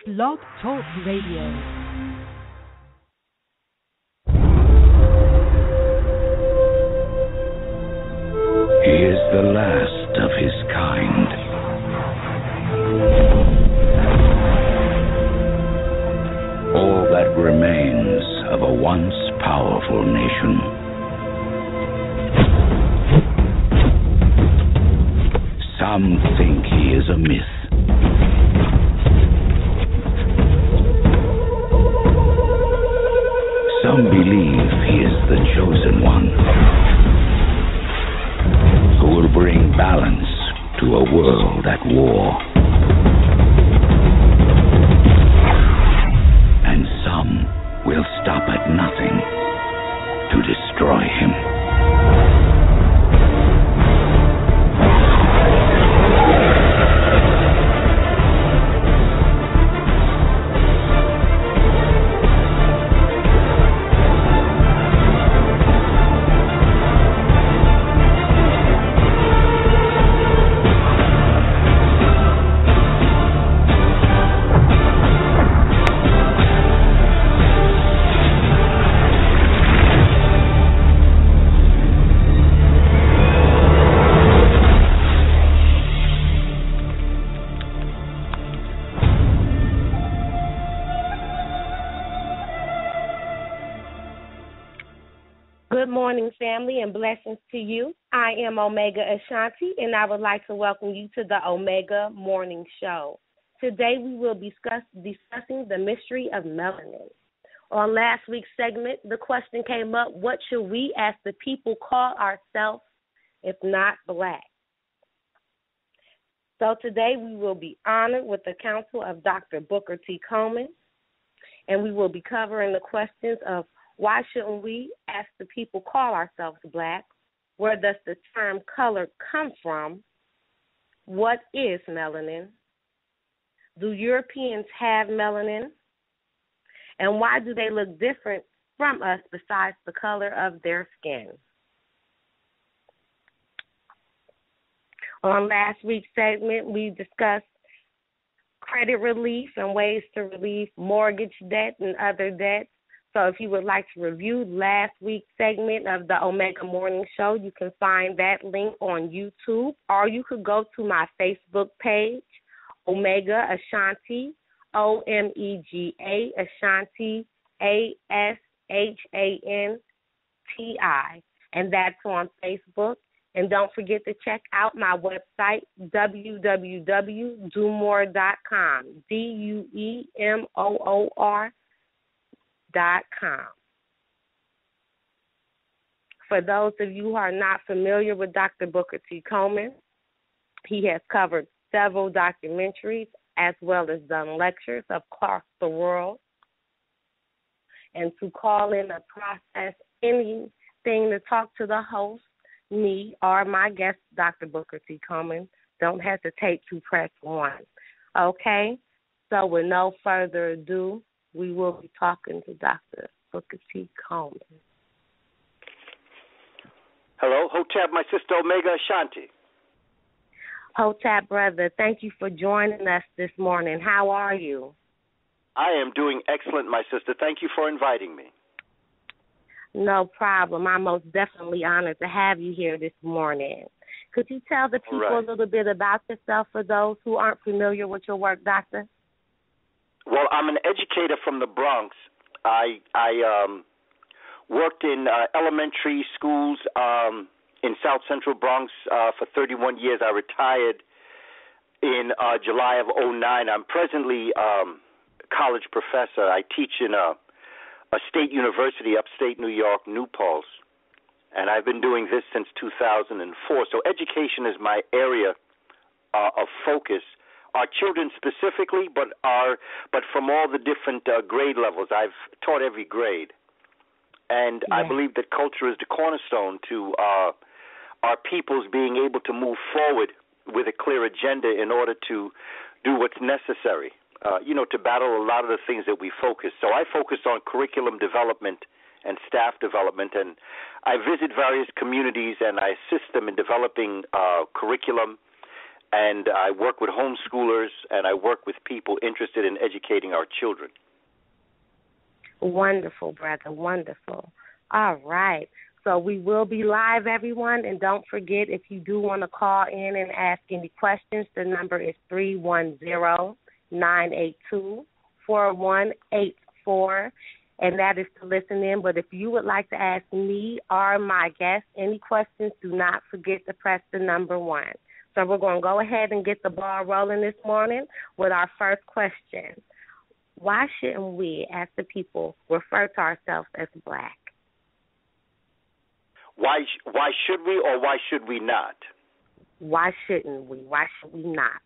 Blog Talk Radio. He is the last of his kind. All that remains of a once powerful nation. Some think he is a myth. Some believe he is the chosen one, who will bring balance to a world at war. And some will stop at nothing to destroy him. Good morning, family, and blessings to you. I am Omega Ashanti, and I would like to welcome you to the Omega Morning Show. Today we will be discussing the mystery of melanin. On last week's segment, the question came up, what should we as the people call ourselves if not black? So today we will be honored with the counsel of Dr. Booker T. Coleman, and we will be covering the questions of why shouldn't we, as the people, call ourselves black? Where does the term color come from? What is melanin? Do Europeans have melanin? And why do they look different from us besides the color of their skin? On last week's segment, we discussed credit relief and ways to relieve mortgage debt and other debts. So if you would like to review last week's segment of the Omega Morning Show, you can find that link on YouTube, or you could go to my Facebook page, Omega Ashanti, Omega Ashanti, Ashanti, and that's on Facebook. And don't forget to check out my website, www.duemore.com, DUEMOOR.com. For those of you who are not familiar with Dr. Booker T. Coleman, he has covered several documentaries as well as done lectures across the world. And to call in or process anything to talk to the host, me, or my guest, Dr. Booker T. Coleman, don't hesitate to press 1. Okay? So with no further ado, we will be talking to Dr. Booker T. Coleman. Hello, Hotep, my sister Omega Ashanti. Hotep, brother, thank you for joining us this morning. How are you? I am doing excellent, my sister. Thank you for inviting me. No problem. I'm most definitely honored to have you here this morning. Could you tell the people a little bit about yourself for those who aren't familiar with your work, Doctor? Well, I'm an educator from the Bronx. I worked in elementary schools in South Central Bronx for 31 years. I retired in July of '09. I'm presently college professor. I teach in a state university, upstate New York, New Paltz, and I've been doing this since 2004. So education is my area of focus. Our children specifically, but from all the different grade levels. I've taught every grade. And I believe that culture is the cornerstone to our peoples being able to move forward with a clear agenda in order to do what's necessary, to battle a lot of the things that we focus. So I focus on curriculum development and staff development, and I visit various communities and I assist them in developing curriculum and I work with homeschoolers, and I work with people interested in educating our children. Wonderful, brother, wonderful. All right. So we will be live, everyone, and don't forget, if you do want to call in and ask any questions, the number is 310-982-4184, and that is to listen in. But if you would like to ask me or my guest any questions, do not forget to press the number 1. So we're going to go ahead and get the ball rolling this morning with our first question. Why shouldn't we, as the people, refer to ourselves as Black? Why should we, or why should we not? Why shouldn't we? Why should we not?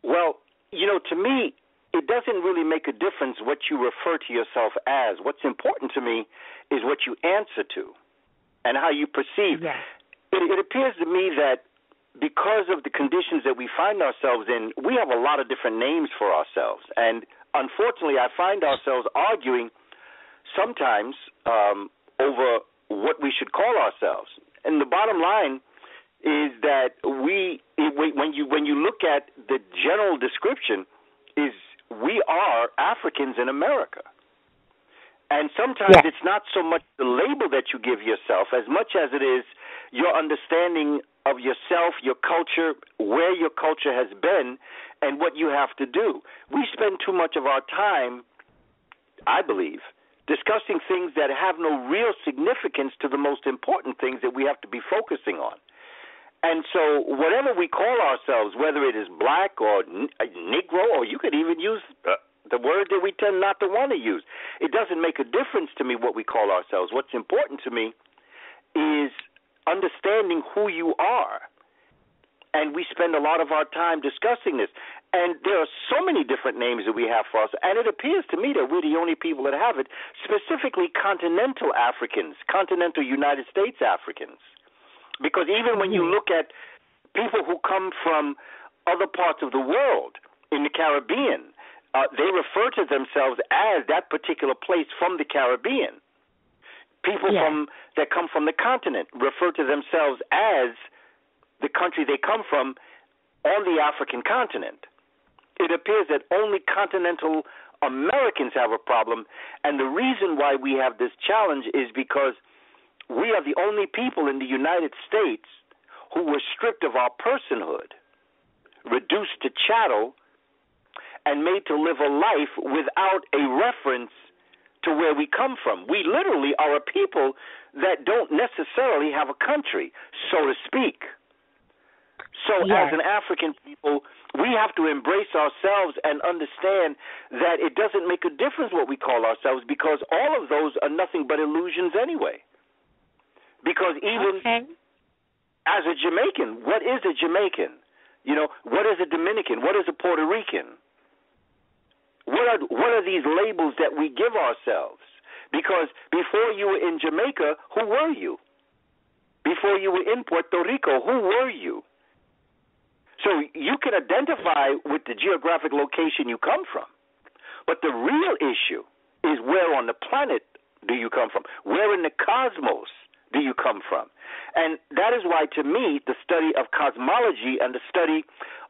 Well, to me, it doesn't really make a difference what you refer to yourself as. What's important to me is what you answer to and how you perceive. Yes. It appears to me that because of the conditions that we find ourselves in, we have a lot of different names for ourselves. And unfortunately, I find ourselves arguing sometimes over what we should call ourselves. And the bottom line is that when you look at the general description, is we are Africans in America. And sometimes it's not so much the label that you give yourself as much as it is your understanding of yourself, your culture, where your culture has been, and what you have to do. We spend too much of our time, I believe, discussing things that have no real significance to the most important things that we have to be focusing on. And so whatever we call ourselves, whether it is Black or Negro, or you could even use the word that we tend not to want to use, it doesn't make a difference to me what we call ourselves. What's important to me is understanding who you are. And we spend a lot of our time discussing this. And there are so many different names that we have for us, and it appears to me that we're the only people that have it, specifically continental Africans, continental United States Africans. Because even when you look at people who come from other parts of the world, in the Caribbean, they refer to themselves as that particular place from the Caribbean. People that come from the continent refer to themselves as the country they come from on the African continent. It appears that only continental Americans have a problem, and the reason why we have this challenge is because we are the only people in the United States who were stripped of our personhood, reduced to chattel, and made to live a life without a reference to where we come from. We literally are a people that don't necessarily have a country, so to speak. So as an African people, we have to embrace ourselves and understand that it doesn't make a difference what we call ourselves, because all of those are nothing but illusions anyway. Because even as a Jamaican, what is a Jamaican? What is a Dominican? What is a Puerto Rican? What are these labels that we give ourselves? Because before you were in Jamaica, who were you? Before you were in Puerto Rico, who were you? So you can identify with the geographic location you come from, but the real issue is where on the planet do you come from? Where in the cosmos do you come from? And that is why, to me, the study of cosmology and the study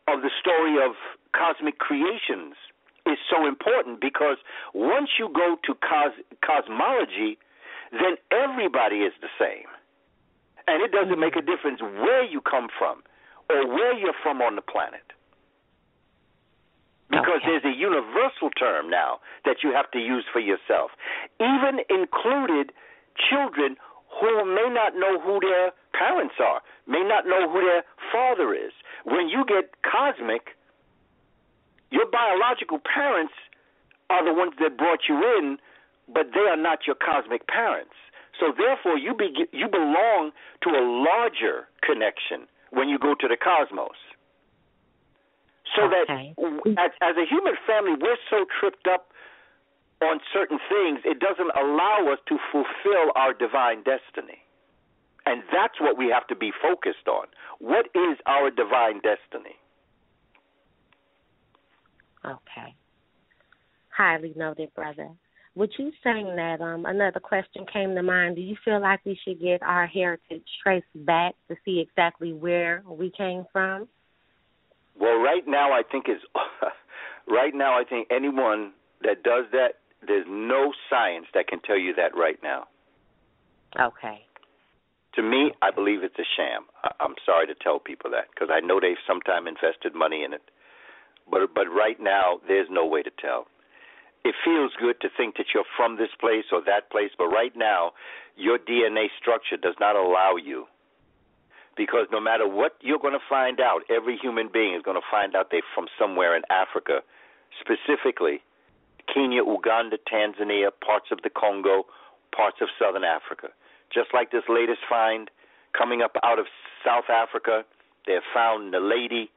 of the story of cosmic creations is so important, because once you go to cosmology, then everybody is the same. And it doesn't make a difference where you come from or where you're from on the planet. Because there's a universal term now that you have to use for yourself. Even included children who may not know who their parents are, may not know who their father is. When you get cosmic, your biological parents are the ones that brought you in, but they are not your cosmic parents. So therefore, you belong to a larger connection when you go to the cosmos. So that as a human family, we're so tripped up on certain things, it doesn't allow us to fulfill our divine destiny. And that's what we have to be focused on. What is our divine destiny? Okay. Highly noted, brother. With you saying that, another question came to mind. Do you feel like we should get our heritage traced back to see exactly where we came from? Well, right now I think anyone that does that, there's no science that can tell you that right now. Okay. To me, I believe it's a sham. I'm sorry to tell people that because I know they've sometime invested money in it. But right now, there's no way to tell. It feels good to think that you're from this place or that place, but right now, your DNA structure does not allow you. Because no matter what you're going to find out, every human being is going to find out they're from somewhere in Africa, specifically Kenya, Uganda, Tanzania, parts of the Congo, parts of Southern Africa. Just like this latest find coming up out of South Africa, they have found the lady,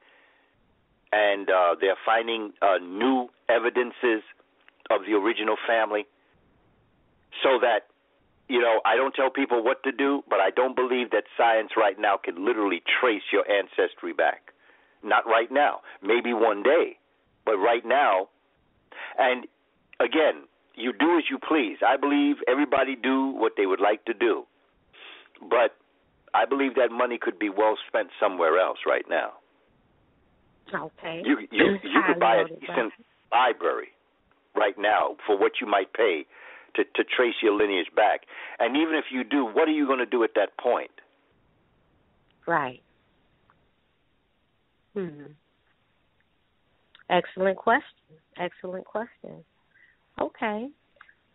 and they're finding new evidences of the original family, so that, you know, I don't tell people what to do, but I don't believe that science right now can literally trace your ancestry back. Not right now. Maybe one day, but right now. And again, you do as you please. I believe everybody do what they would like to do, but I believe that money could be well spent somewhere else right now. Okay. You could buy a decent library right now for what you might pay to trace your lineage back. And even if you do, what are you going to do at that point? Right. Excellent question. Okay.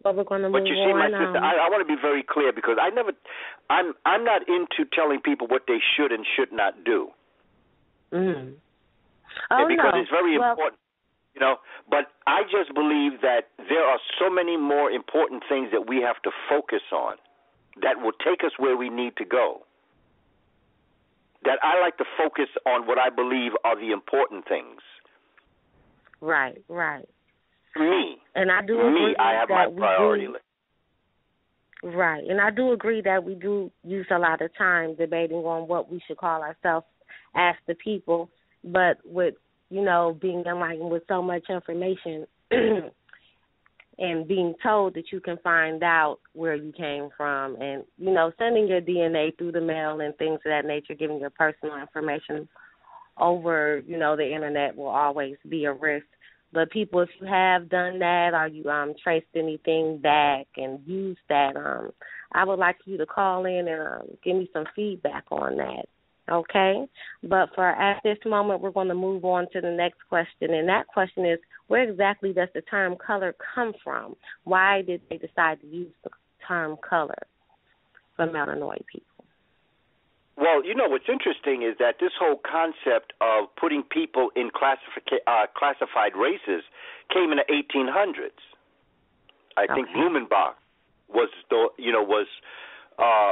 Well, we're going to move on. But you see, my sister, I want to be very clear because I'm not into telling people what they should and should not do. Because it's very important. You know, but I just believe that there are so many more important things that we have to focus on that will take us where we need to go. That I like to focus on what I believe are the important things. Right. Me. And I do agree I have my priority list. Right. And I do agree that we do use a lot of time debating on what we should call ourselves as the people, but with, you know, being enlightened with so much information and being told that you can find out where you came from and, you know, sending your DNA through the mail and things of that nature, giving your personal information over, you know, the Internet will always be a risk. But people, if you have done that or you traced anything back and used that, I would like you to call in and give me some feedback on that. Okay, but at this moment, we're going to move on to the next question, and that question is, where exactly does the term color come from? Why did they decide to use the term color for melanoid people? Well, you know, what's interesting is that this whole concept of putting people in classified races came in the 1800s. I think Blumenbach was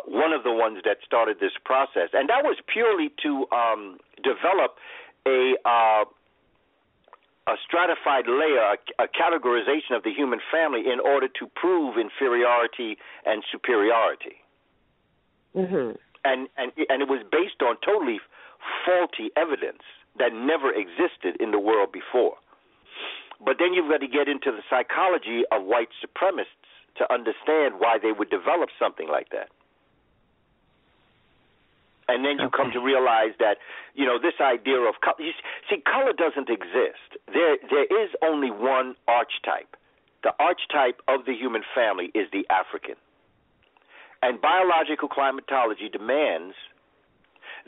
one of the ones that started this process, and that was purely to develop a stratified layer, a categorization of the human family in order to prove inferiority and superiority. And it was based on totally faulty evidence that never existed in the world before. But then you've got to get into the psychology of white supremacists to understand why they would develop something like that. And then you come to realize that, you know, this idea of color, color doesn't exist. There is only one archetype. The archetype of the human family is the African. And biological climatology demands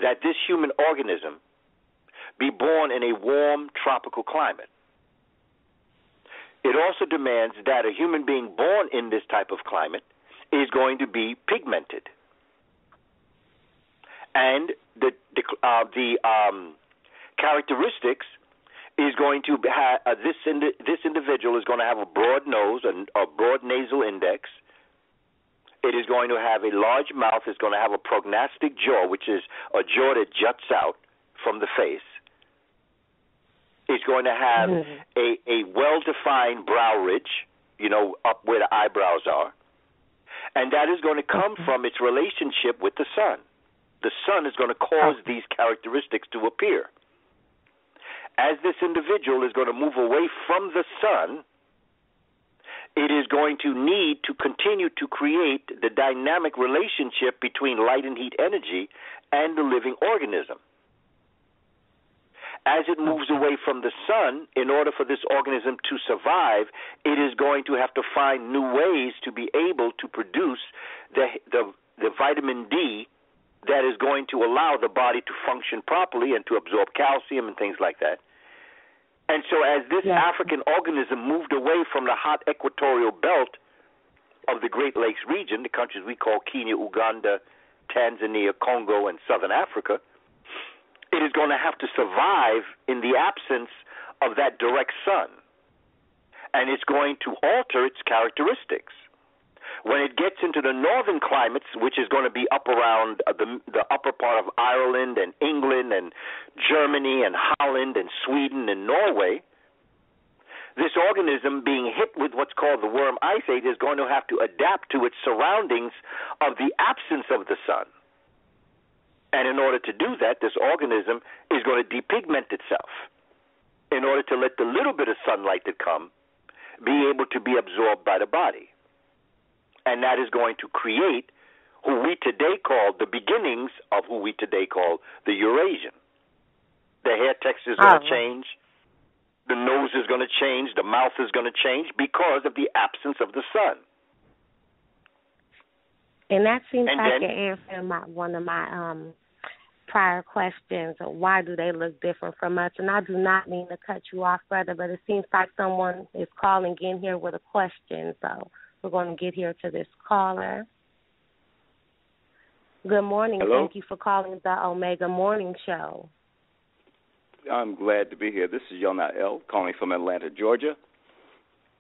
that this human organism be born in a warm tropical climate. It also demands that a human being born in this type of climate is going to be pigmented. And the characteristics is going to have, this individual is going to have a broad nose, a broad nasal index. It is going to have a large mouth. It's going to have a prognostic jaw, which is a jaw that juts out from the face. It's going to have a well-defined brow ridge, you know, up where the eyebrows are. And that is going to come from its relationship with the sun. The sun is going to cause these characteristics to appear. As this individual is going to move away from the sun, it is going to need to continue to create the dynamic relationship between light and heat energy and the living organism. As it moves away from the sun, in order for this organism to survive, it is going to have to find new ways to be able to produce the vitamin D that is going to allow the body to function properly and to absorb calcium and things like that. And so as this African organism moved away from the hot equatorial belt of the Great Lakes region, the countries we call Kenya, Uganda, Tanzania, Congo, and Southern Africa, it is going to have to survive in the absence of that direct sun. And it's going to alter its characteristics. When it gets into the northern climates, which is going to be up around the upper part of Ireland and England and Germany and Holland and Sweden and Norway, this organism being hit with what's called the worm ice age is going to have to adapt to its surroundings of the absence of the sun. And in order to do that, this organism is going to depigment itself in order to let the little bit of sunlight that come be able to be absorbed by the body. And that is going to create who we today call the beginnings of who we today call the Eurasian. The hair texture is going to change. The nose is going to change. The mouth is going to change because of the absence of the sun. And that seems like an answer to one of my prior questions. Why do they look different from us? And I do not mean to cut you off, brother, but it seems like someone is calling in here with a question. So we're going to get here to this caller. Good morning. Hello? Thank you for calling the Omega Morning Show. I'm glad to be here. This is Yona L. calling from Atlanta, Georgia.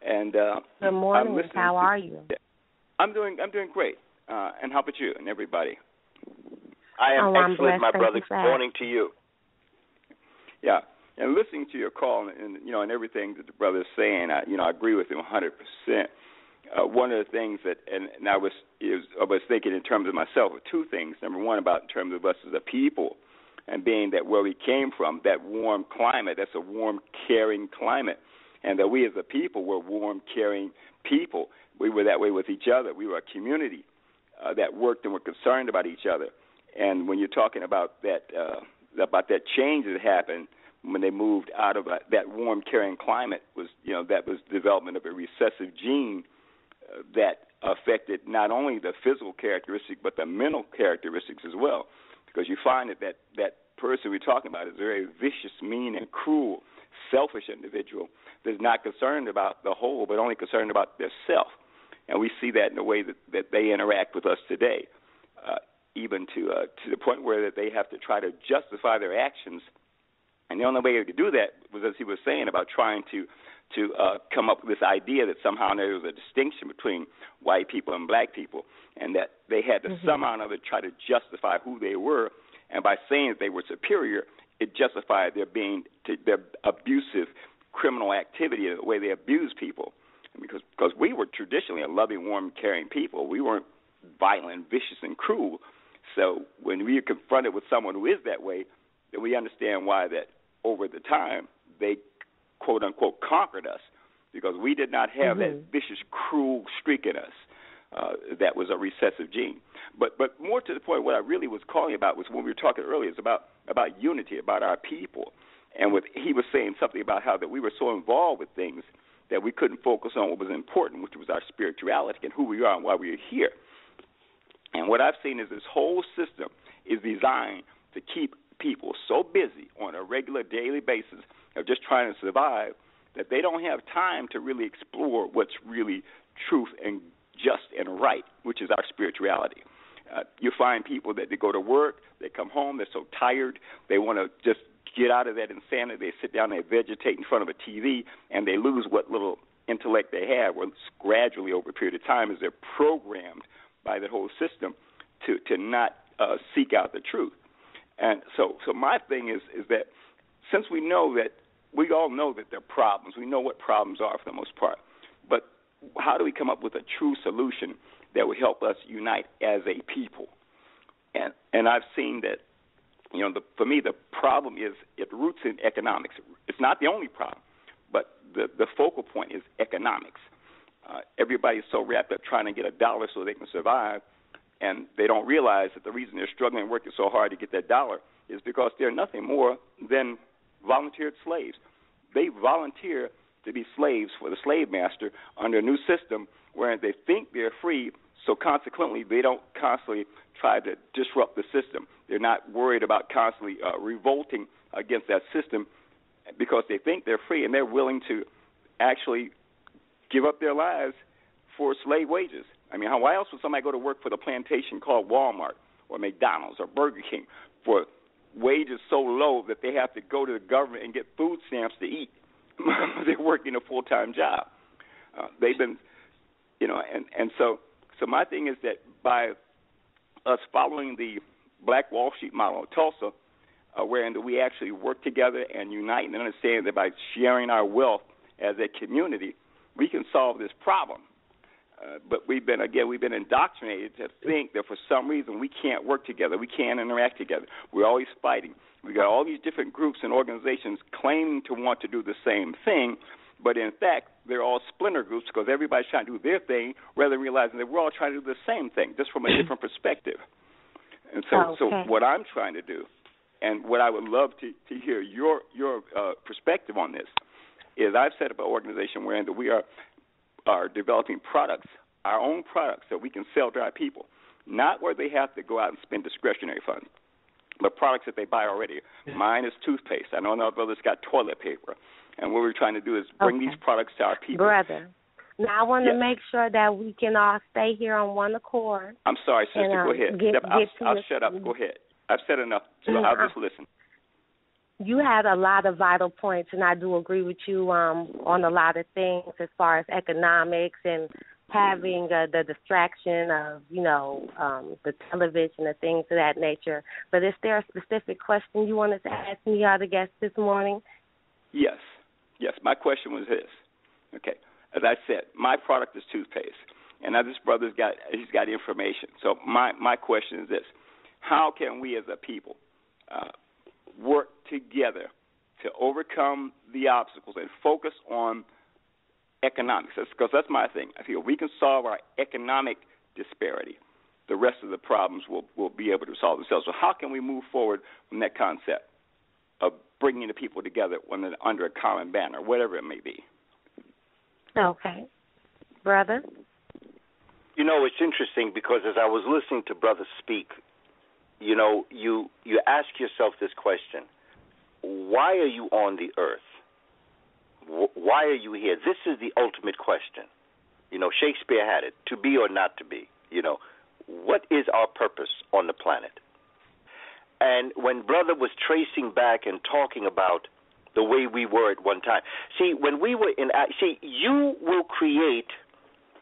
And good morning. How are you? I'm doing great. And how about you and everybody? I am excellent, my brother. Good morning to you. Yeah, and listening to your call and everything that the brother is saying, I agree with him 100%. One of the things that, and I was thinking in terms of myself of two things. Number one, about in terms of us as a people, and being that where we came from, that warm climate, that's a warm, caring climate, and that we as a people were warm, caring people. We were that way with each other. We were a community that worked and were concerned about each other. And when you're talking about that change that happened when they moved out of that warm, caring climate, that was development of a recessive gene that affected not only the physical characteristic but the mental characteristics as well. Because you find that person we're talking about is a very vicious, mean, and cruel, selfish individual that's not concerned about the whole but only concerned about their self. And we see that in the way that they interact with us today, even to the point where that they have to try to justify their actions. And the only way they could do that was, as he was saying, about trying to come up with this idea that somehow there was a distinction between white people and black people, and that they had to somehow or another try to justify who they were. And by saying that they were superior, it justified their abusive criminal activity, the way they abused people. Because we were traditionally a loving, warm, caring people. We weren't violent, vicious, and cruel. So when we are confronted with someone who is that way, then we understand why that over the time they, quote unquote, conquered us, because we did not have that vicious, cruel streak in us. That was a recessive gene. But more to the point, what I really was calling about was when we were talking earlier, is about unity, about our people. And he was saying something about how that we were so involved with things that we couldn't focus on what was important, which was our spirituality and who we are and why we are here. And what I've seen is this whole system is designed to keep people so busy on a regular daily basis of just trying to survive that they don't have time to really explore what's really truth and just and right, which is our spirituality. You find people that they go to work, they come home, they're so tired, they want to just get out of that insanity. They sit down, they vegetate in front of a TV, and they lose what little intellect they have, or gradually over a period of time as they're programmed by the whole system to not seek out the truth. And so my thing is that since we all know that there are problems, we know what problems are for the most part, but how do we come up with a true solution that will help us unite as a people? And I've seen that, for me, the problem is it roots in economics. It's not the only problem, but the focal point is economics. Everybody's so wrapped up trying to get a dollar so they can survive, and they don't realize that the reason they're struggling and working so hard to get that dollar is because they're nothing more than volunteered slaves. They volunteer to be slaves for the slave master under a new system where they think they're free, so consequently they don't constantly try to disrupt the system. They're not worried about constantly revolting against that system because they think they're free and they're willing to actually give up their lives for slave wages. I mean, why else would somebody go to work for the plantation called Walmart or McDonald's or Burger King for wages so low that they have to go to the government and get food stamps to eat? They're working a full-time job. They've been, and so my thing is that by us following the Black Wall Street model of Tulsa, wherein we actually work together and unite and understand that by sharing our wealth as a community, we can solve this problem. But we've been indoctrinated to think that for some reason we can't work together, we can't interact together. We're always fighting. We got all these different groups and organizations claiming to want to do the same thing, but in fact they're all splinter groups because everybody's trying to do their thing rather than realizing that we're all trying to do the same thing, just from a different perspective. And so what I'm trying to do, and what I would love to hear your perspective on this, is I've set up an organization wherein we are developing products, our own products that we can sell to our people, not where they have to go out and spend discretionary funds, but products that they buy already. Mine is toothpaste. I know another brother's got toilet paper. And what we're trying to do is bring these products to our people. Brother, now I want to make sure that we can all stay here on one accord. I'm sorry, sister, go ahead. I'll shut up. Go ahead. I've said enough, so I'll just listen. You had a lot of vital points, and I do agree with you on a lot of things as far as economics and having the distraction of, the television and things of that nature. But is there a specific question you wanted to ask me or the guest this morning? Yes. My question was this. Okay. As I said, my product is toothpaste, and now this brother's got information. So my question is this: how can we as a people work together to overcome the obstacles and focus on economics? Because that's my thing. I feel we can solve our economic disparity, the rest of the problems will be able to solve themselves. So how can we move forward from that concept of bringing the people together under a common banner, whatever it may be? Okay. Brother? It's interesting because as I was listening to Brother speak, you ask yourself this question: why are you on the earth? Why are you here? This is the ultimate question. Shakespeare had it: to be or not to be. What is our purpose on the planet? And when Brother was tracing back and talking about the way we were at one time, when we were you will create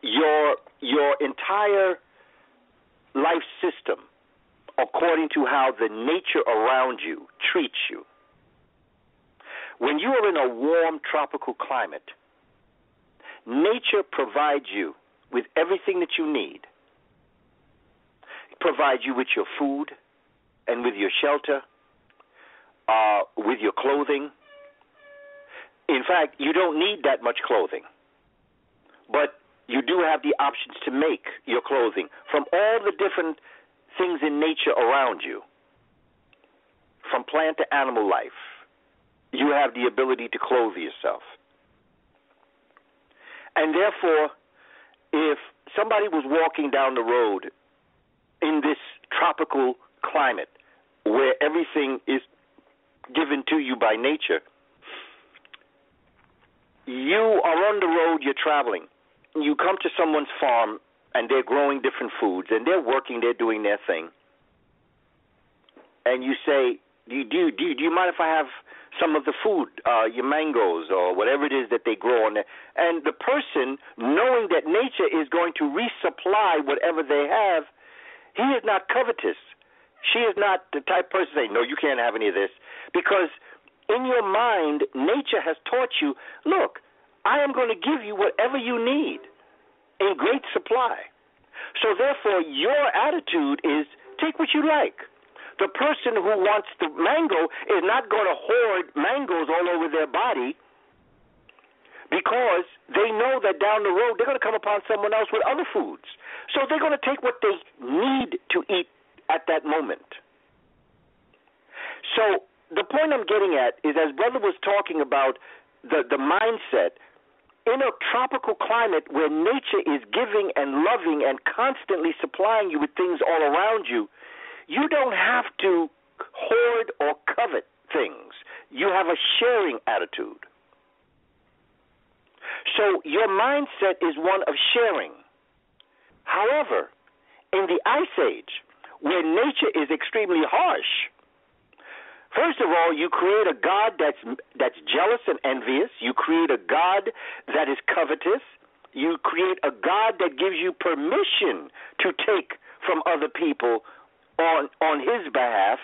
your entire life system according to how the nature around you treats you. When you are in a warm tropical climate, nature provides you with everything that you need. It provides you with your food and with your shelter, with your clothing. In fact, you don't need that much clothing, but you do have the options to make your clothing from all the different things in nature around you, from plant to animal life. You have the ability to clothe yourself. And therefore, if somebody was walking down the road in this tropical climate where everything is given to you by nature, you are on the road, you're traveling. You come to someone's farm and they're growing different foods and they're working, they're doing their thing. And you say, do you mind if I have some of the food, your mangoes or whatever it is that they grow on there? And the person, knowing that nature is going to resupply whatever they have, he is not covetous. She is not the type of person saying, no, you can't have any of this. Because in your mind, nature has taught you, look, I am going to give you whatever you need in great supply. So therefore, your attitude is take what you like. The person who wants the mango is not going to hoard mangoes all over their body because they know that down the road they're going to come upon someone else with other foods. So they're going to take what they need to eat at that moment. So the point I'm getting at is, as Brother was talking about the mindset, in a tropical climate where nature is giving and loving and constantly supplying you with things all around you, you don't have to hoard or covet things. You have a sharing attitude. So your mindset is one of sharing. However, in the Ice Age, where nature is extremely harsh, first of all, you create a God that's jealous and envious. You create a God that is covetous. You create a God that gives you permission to take from other people on his behalf.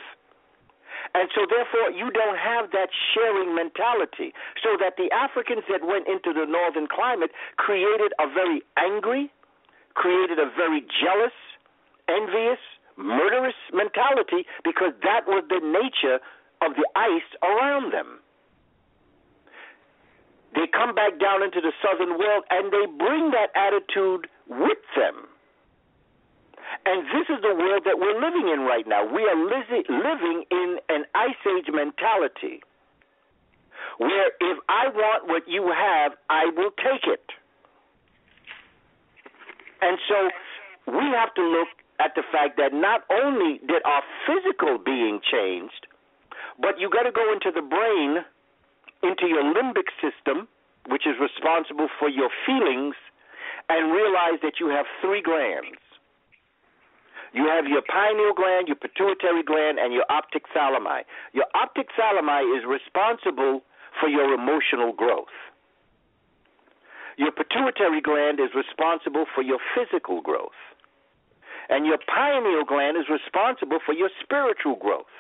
And so, therefore, you don't have that sharing mentality. So that the Africans that went into the northern climate created a very angry, created a very jealous, envious, murderous mentality, because that was the nature of the ice around them. They come back down into the southern world and they bring that attitude with them. And this is the world that we're living in right now. We are living in an Ice Age mentality where if I want what you have, I will take it. And so we have to look at the fact that not only did our physical being changed, but you got to go into the brain, into your limbic system, which is responsible for your feelings, and realize that you have 3 glands. You have your pineal gland, your pituitary gland, and your optic thalami. Your optic thalami is responsible for your emotional growth. Your pituitary gland is responsible for your physical growth. And your pineal gland is responsible for your spiritual growth.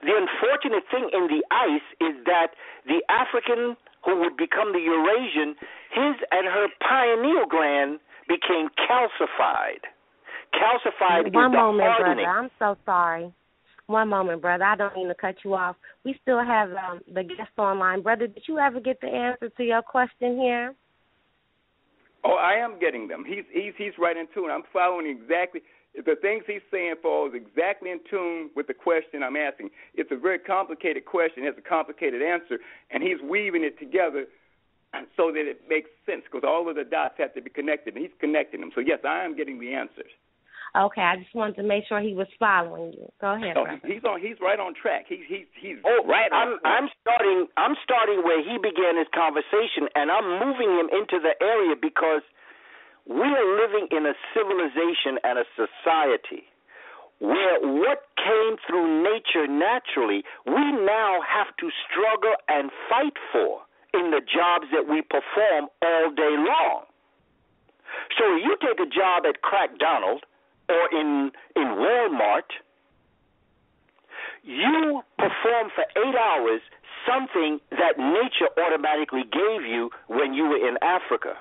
The unfortunate thing in the ice is that the African who would become the Eurasian, his and her pineal gland became calcified. Calcified is the hardening. One moment, brother. I'm so sorry. One moment, brother. I don't mean to cut you off. We still have the guest online. Brother, did you ever get the answer to your question here? Oh, I am getting them. He's right in tune. I'm following exactly the things he's saying. Falls exactly in tune with the question I'm asking. It's a very complicated question. It has a complicated answer, and he's weaving it together so that it makes sense, because all of the dots have to be connected, and he's connecting them. So yes, I am getting the answers. Okay, I just wanted to make sure he was following you. Go ahead. Oh, brother. he's right on track. He's right. I'm starting where he began his conversation, and I'm moving him into the area because we are living in a civilization and a society where what came through nature naturally, we now have to struggle and fight for in the jobs that we perform all day long. So you take a job at Crack Donald or in Walmart, you perform for 8 hours something that nature automatically gave you when you were in Africa.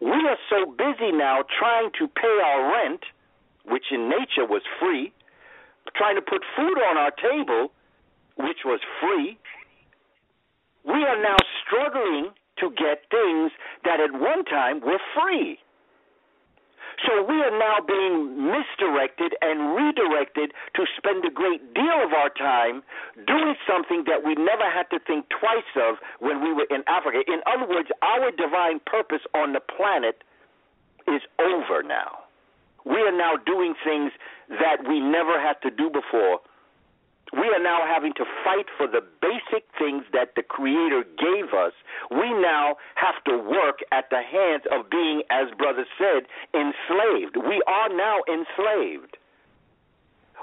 We are so busy now trying to pay our rent, which in nature was free, trying to put food on our table, which was free. We are now struggling to get things that at one time were free. So we are now being misdirected and redirected to spend a great deal of our time doing something that we never had to think twice of when we were in Africa. In other words, our divine purpose on the planet is over now. We are now doing things that we never had to do before. We are now having to fight for the basic things that the Creator gave us. We now have to work at the hands of being, as Brother said, enslaved. We are now enslaved.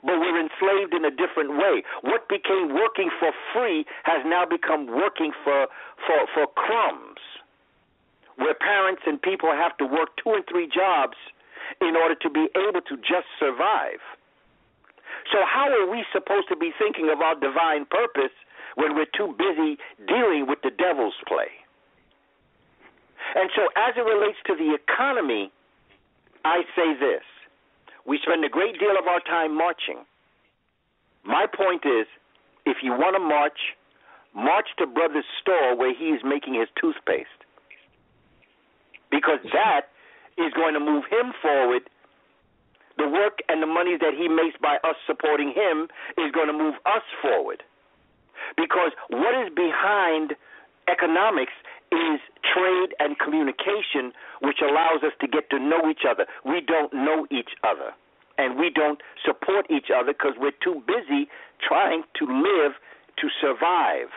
But we're enslaved in a different way. What became working for free has now become working for crumbs, where parents and people have to work 2 and 3 jobs in order to be able to just survive. So how are we supposed to be thinking of our divine purpose when we're too busy dealing with the devil's play? And so as it relates to the economy, I say this. We spend a great deal of our time marching. My point is, if you want to march to Brother's store where he is making his toothpaste, because that is going to move him forward. the work and the money that he makes by us supporting him is going to move us forward. Because what is behind economics is trade and communication, which allows us to get to know each other. We don't know each other, and we don't support each other because we're too busy trying to live to survive.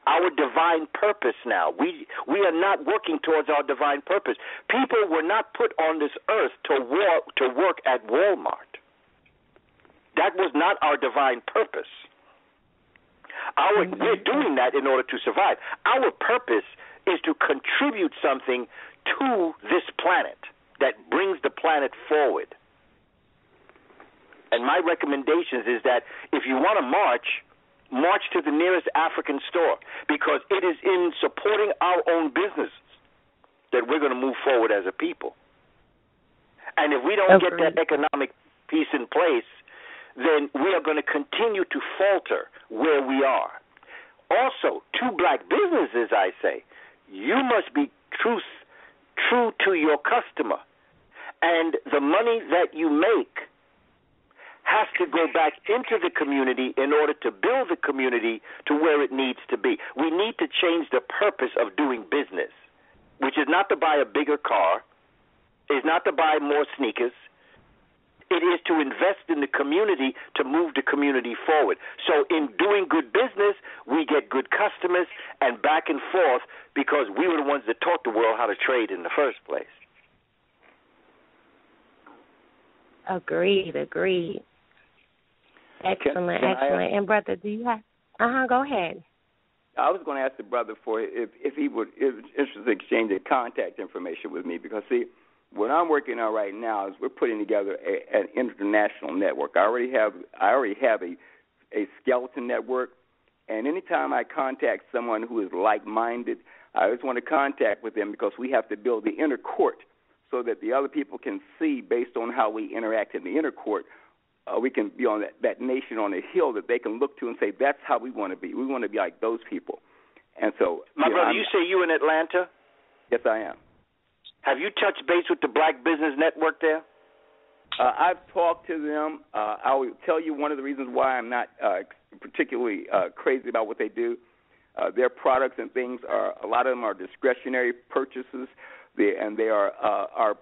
Our divine purpose now. We are not working towards our divine purpose. People were not put on this earth to work at Walmart. That was not our divine purpose. We're doing that in order to survive. Our purpose is to contribute something to this planet that brings the planet forward. And my recommendations is that if you want to march to the nearest African store, because it is in supporting our own businesses that we're going to move forward as a people. And if we don't get that economic piece in place, then we are going to continue to falter where we are. Also, to black businesses, I say, you must be true to your customer. And the money that you make has to go back into the community in order to build the community to where it needs to be. We need to change the purpose of doing business, which is not to buy a bigger car, is not to buy more sneakers. It is to invest in the community to move the community forward. So in doing good business, we get good customers and back and forth because we were the ones that taught the world how to trade in the first place. Agreed. Excellent. And brother, do you have? Go ahead. I was going to ask the brother if he would interested in exchanging contact information with me because see, what I'm working on right now is we're putting together an international network. I already have a skeleton network, and anytime I contact someone who is like-minded, I always want to contact with them because we have to build the inner court so that the other people can see based on how we interact in the inner court. We can be on that nation on a hill that they can look to and say, that's how we want to be. We want to be like those people. And so, my brother, you say you in Atlanta? Yes, I am. Have you touched base with the Black Business Network there? I've talked to them. I will tell you one of the reasons why I'm not particularly crazy about what they do. Their products and things a lot of them are discretionary purchases, and they are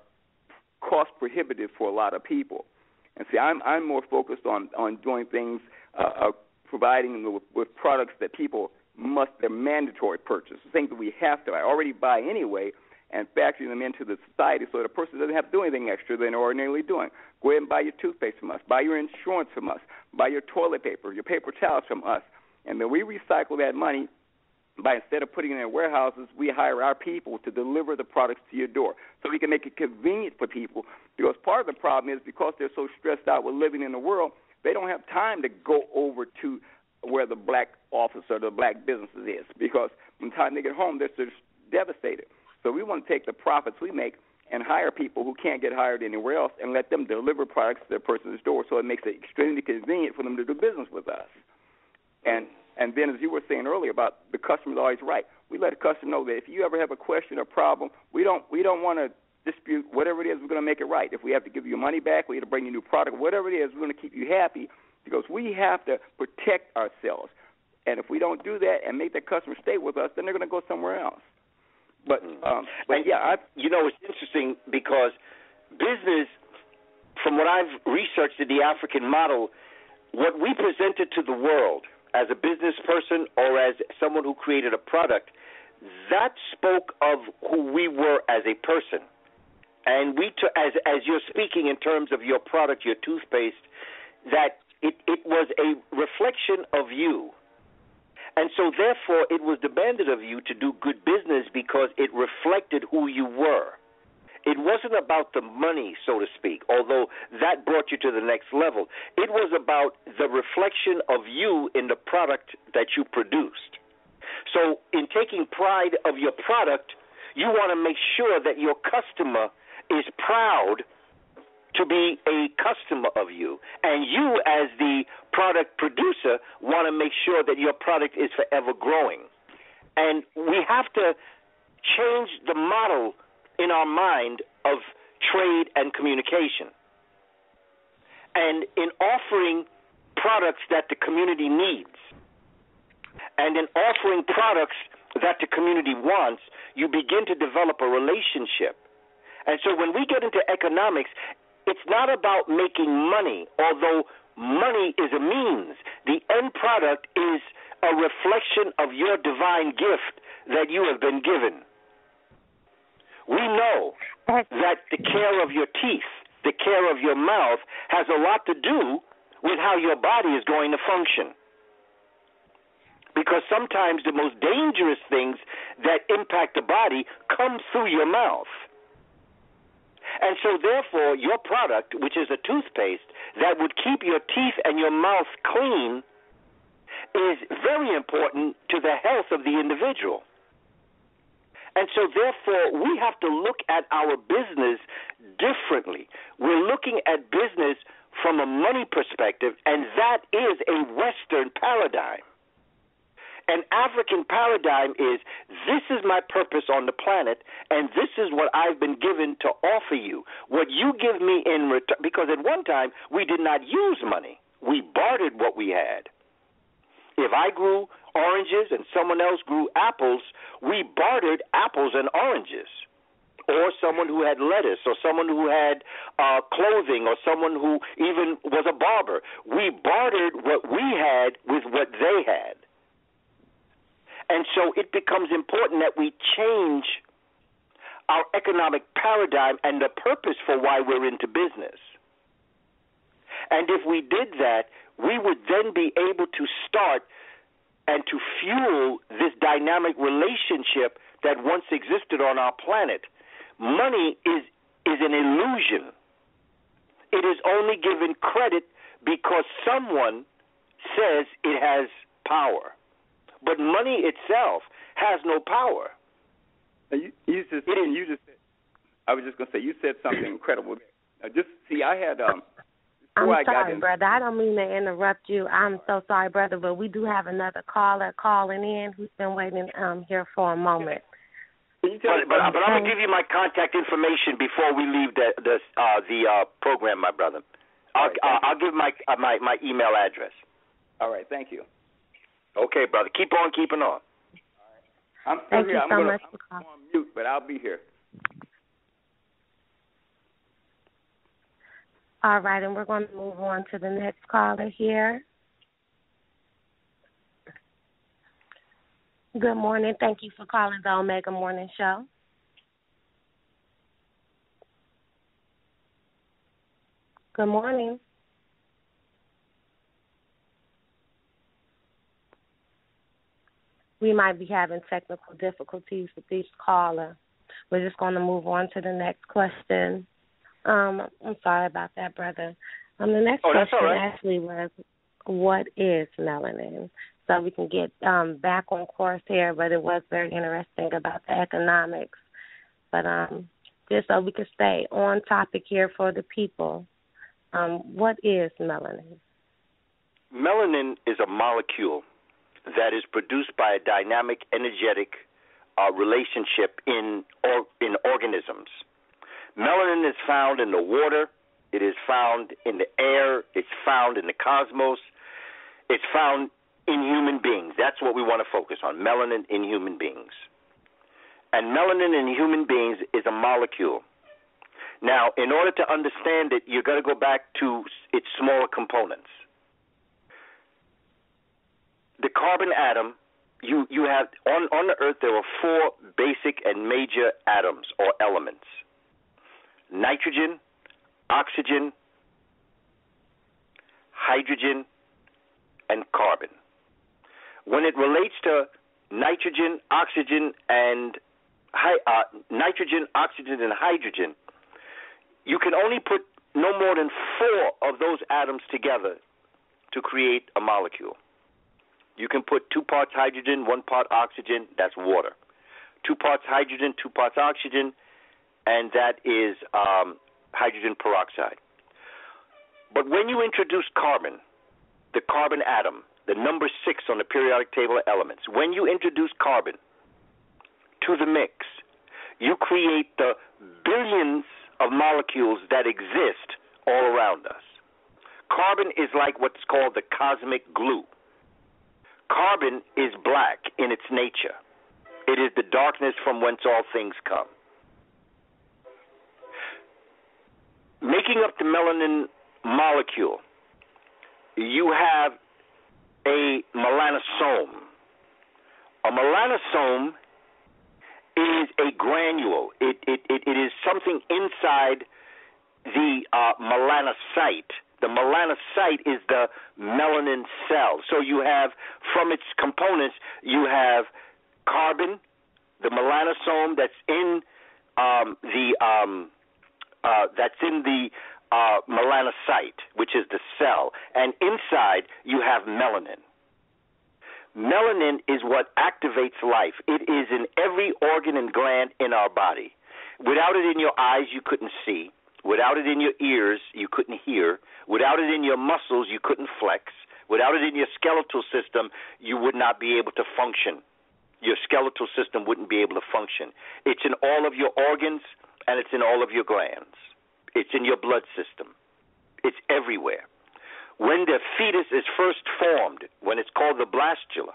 cost prohibitive for a lot of people. And see, I'm more focused on doing things, providing them with products that people they're mandatory purchases, things that we have to already buy anyway, and factoring them into the society so that a person doesn't have to do anything extra than they're ordinarily doing. Go ahead and buy your toothpaste from us, buy your insurance from us, buy your toilet paper, your paper towels from us, and then we recycle that money by instead of putting it in warehouses, we hire our people to deliver the products to your door so we can make it convenient for people because part of the problem is because they're so stressed out with living in the world, they don't have time to go over to where the black office or the black businesses is because by the time they get home, they're just devastated. So we want to take the profits we make and hire people who can't get hired anywhere else and let them deliver products to their person's door so it makes it extremely convenient for them to do business with us. And then, as you were saying earlier about the customer's always right, we let the customer know that if you ever have a question or problem, we don't want to dispute whatever it is. We're going to make it right. If we have to give you money back, we have to bring you a new product, whatever it is, we're going to keep you happy because we have to protect ourselves. And if we don't do that and make that customer stay with us, then they're going to go somewhere else. But yeah, it's interesting because business, from what I've researched in the African model, what we presented to the world as a business person or as someone who created a product, that spoke of who we were as a person. And as you're speaking in terms of your product, your toothpaste, that it was a reflection of you. And so, therefore, it was demanded of you to do good business because it reflected who you were. It wasn't about the money, so to speak, although that brought you to the next level. It was about the reflection of you in the product that you produced. So in taking pride of your product, you want to make sure that your customer is proud to be a customer of you. And you, as the product producer, want to make sure that your product is forever growing. And we have to change the model in our mind of trade and communication. And in offering products that the community needs, and in offering products that the community wants, you begin to develop a relationship. And so when we get into economics, it's not about making money, although money is a means. The end product is a reflection of your divine gift that you have been given. We know that the care of your teeth, the care of your mouth, has a lot to do with how your body is going to function. Because sometimes the most dangerous things that impact the body come through your mouth. And so, therefore, your product, which is a toothpaste that would keep your teeth and your mouth clean, is very important to the health of the individual. And so, therefore, we have to look at our business differently. We're looking at business from a money perspective, and that is a Western paradigm. An African paradigm is, this is my purpose on the planet, and this is what I've been given to offer you. What you give me in return, because at one time we did not use money. We bartered what we had. If I grew oranges and someone else grew apples, we bartered apples and oranges. Or someone who had lettuce, or someone who had clothing, or someone who even was a barber. We bartered what we had with what they had. And so it becomes important that we change our economic paradigm and the purpose for why we're into business. And if we did that, we would then be able to start and to fuel this dynamic relationship that once existed on our planet. Money is an illusion. It is only given credit because someone says it has power. But money itself has no power. I was just going to say, you said something incredible. I had. I'm sorry, brother. I don't mean to interrupt you. I'm so sorry, brother, but we do have another caller calling in who's been waiting here for a moment. But I'm going to give you my contact information before we leave the program, my brother. I'll give my email address. All right, thank you. Okay, brother. Keep on keeping on. I'm still Thank here. you so much for calling. I'm on mute, but I'll be here. All right, and we're going to move on to the next caller here. Good morning. Thank you for calling the Omega Morning Show. Good morning. We might be having technical difficulties with each caller. We're just going to move on to the next question. I'm sorry about that, brother. The next question actually was, what is melanin? So we can get back on course here, but it was very interesting about the economics. But just so we can stay on topic here for the people, what is melanin? Melanin is a molecule that is produced by a dynamic, energetic relationship in organisms. Melanin is found in the water. It is found in the air. It's found in the cosmos. It's found in human beings. That's what we want to focus on, melanin in human beings. And melanin in human beings is a molecule. Now, in order to understand it, you've got to go back to its smaller components. The carbon atom, you have, on the Earth, there are four basic and major atoms or elements: nitrogen, oxygen, hydrogen, and carbon. When it relates to nitrogen, oxygen, and hydrogen, you can only put no more than four of those atoms together to create a molecule. You can put 2 parts hydrogen, 1 part oxygen, that's water. 2 parts hydrogen, 2 parts oxygen, and that is hydrogen peroxide. But when you introduce carbon, the carbon atom, the number 6 on the periodic table of elements, when you introduce carbon to the mix, you create the billions of molecules that exist all around us. Carbon is like what's called the cosmic glue. Carbon is black in its nature. It is the darkness from whence all things come. Making up the melanin molecule, you have a melanosome. A melanosome is a granule. It is something inside the melanocyte. The melanocyte is the melanin cell. So you have, from its components, you have carbon, the melanosome that's in the melanocyte, which is the cell, and inside you have melanin. Melanin is what activates life. It is in every organ and gland in our body. Without it in your eyes, you couldn't see. Without it in your ears, you couldn't hear. Without it in your muscles, you couldn't flex. Without it in your skeletal system, you would not be able to function. Your skeletal system wouldn't be able to function. It's in all of your organs, and it's in all of your glands. It's in your blood system. It's everywhere. When the fetus is first formed, when it's called the blastula,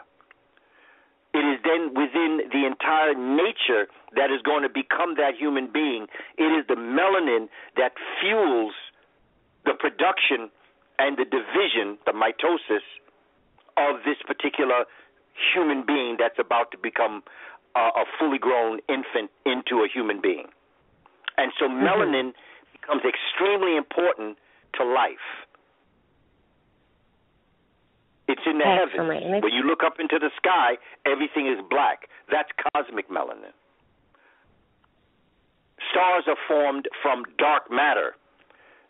it is then within the entire nature that is going to become that human being. It is the melanin that fuels the production and the division, the mitosis, of this particular human being that's about to become a fully grown infant into a human being. And so melanin becomes extremely important to life. It's in the heavens. When you look up into the sky, everything is black. That's cosmic melanin. Stars are formed from dark matter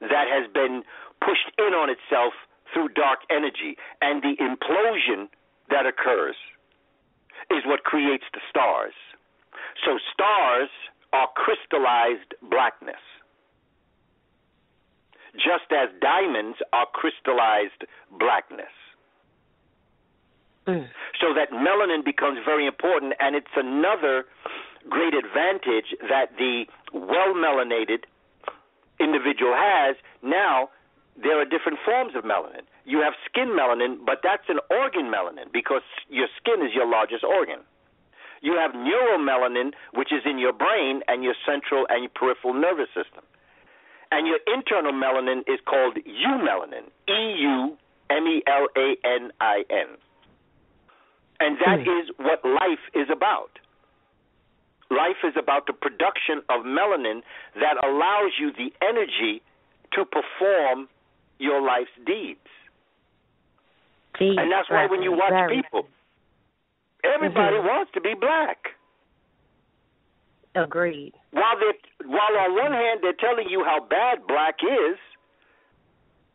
that has been pushed in on itself through dark energy. And the implosion that occurs is what creates the stars. So stars are crystallized blackness, just as diamonds are crystallized blackness. So that melanin becomes very important, and it's another great advantage that the well-melanated individual has. Now, there are different forms of melanin. You have skin melanin, but that's an organ melanin because your skin is your largest organ. You have neuromelanin, which is in your brain and your central and your peripheral nervous system. And your internal melanin is called eumelanin, E-U-M-E-L-A-N-I-N. And that is what life is about. Life is about the production of melanin that allows you the energy to perform your life's deeds. And that's why when you watch people, everybody wants to be black. Agreed. While on one hand they're telling you how bad black is,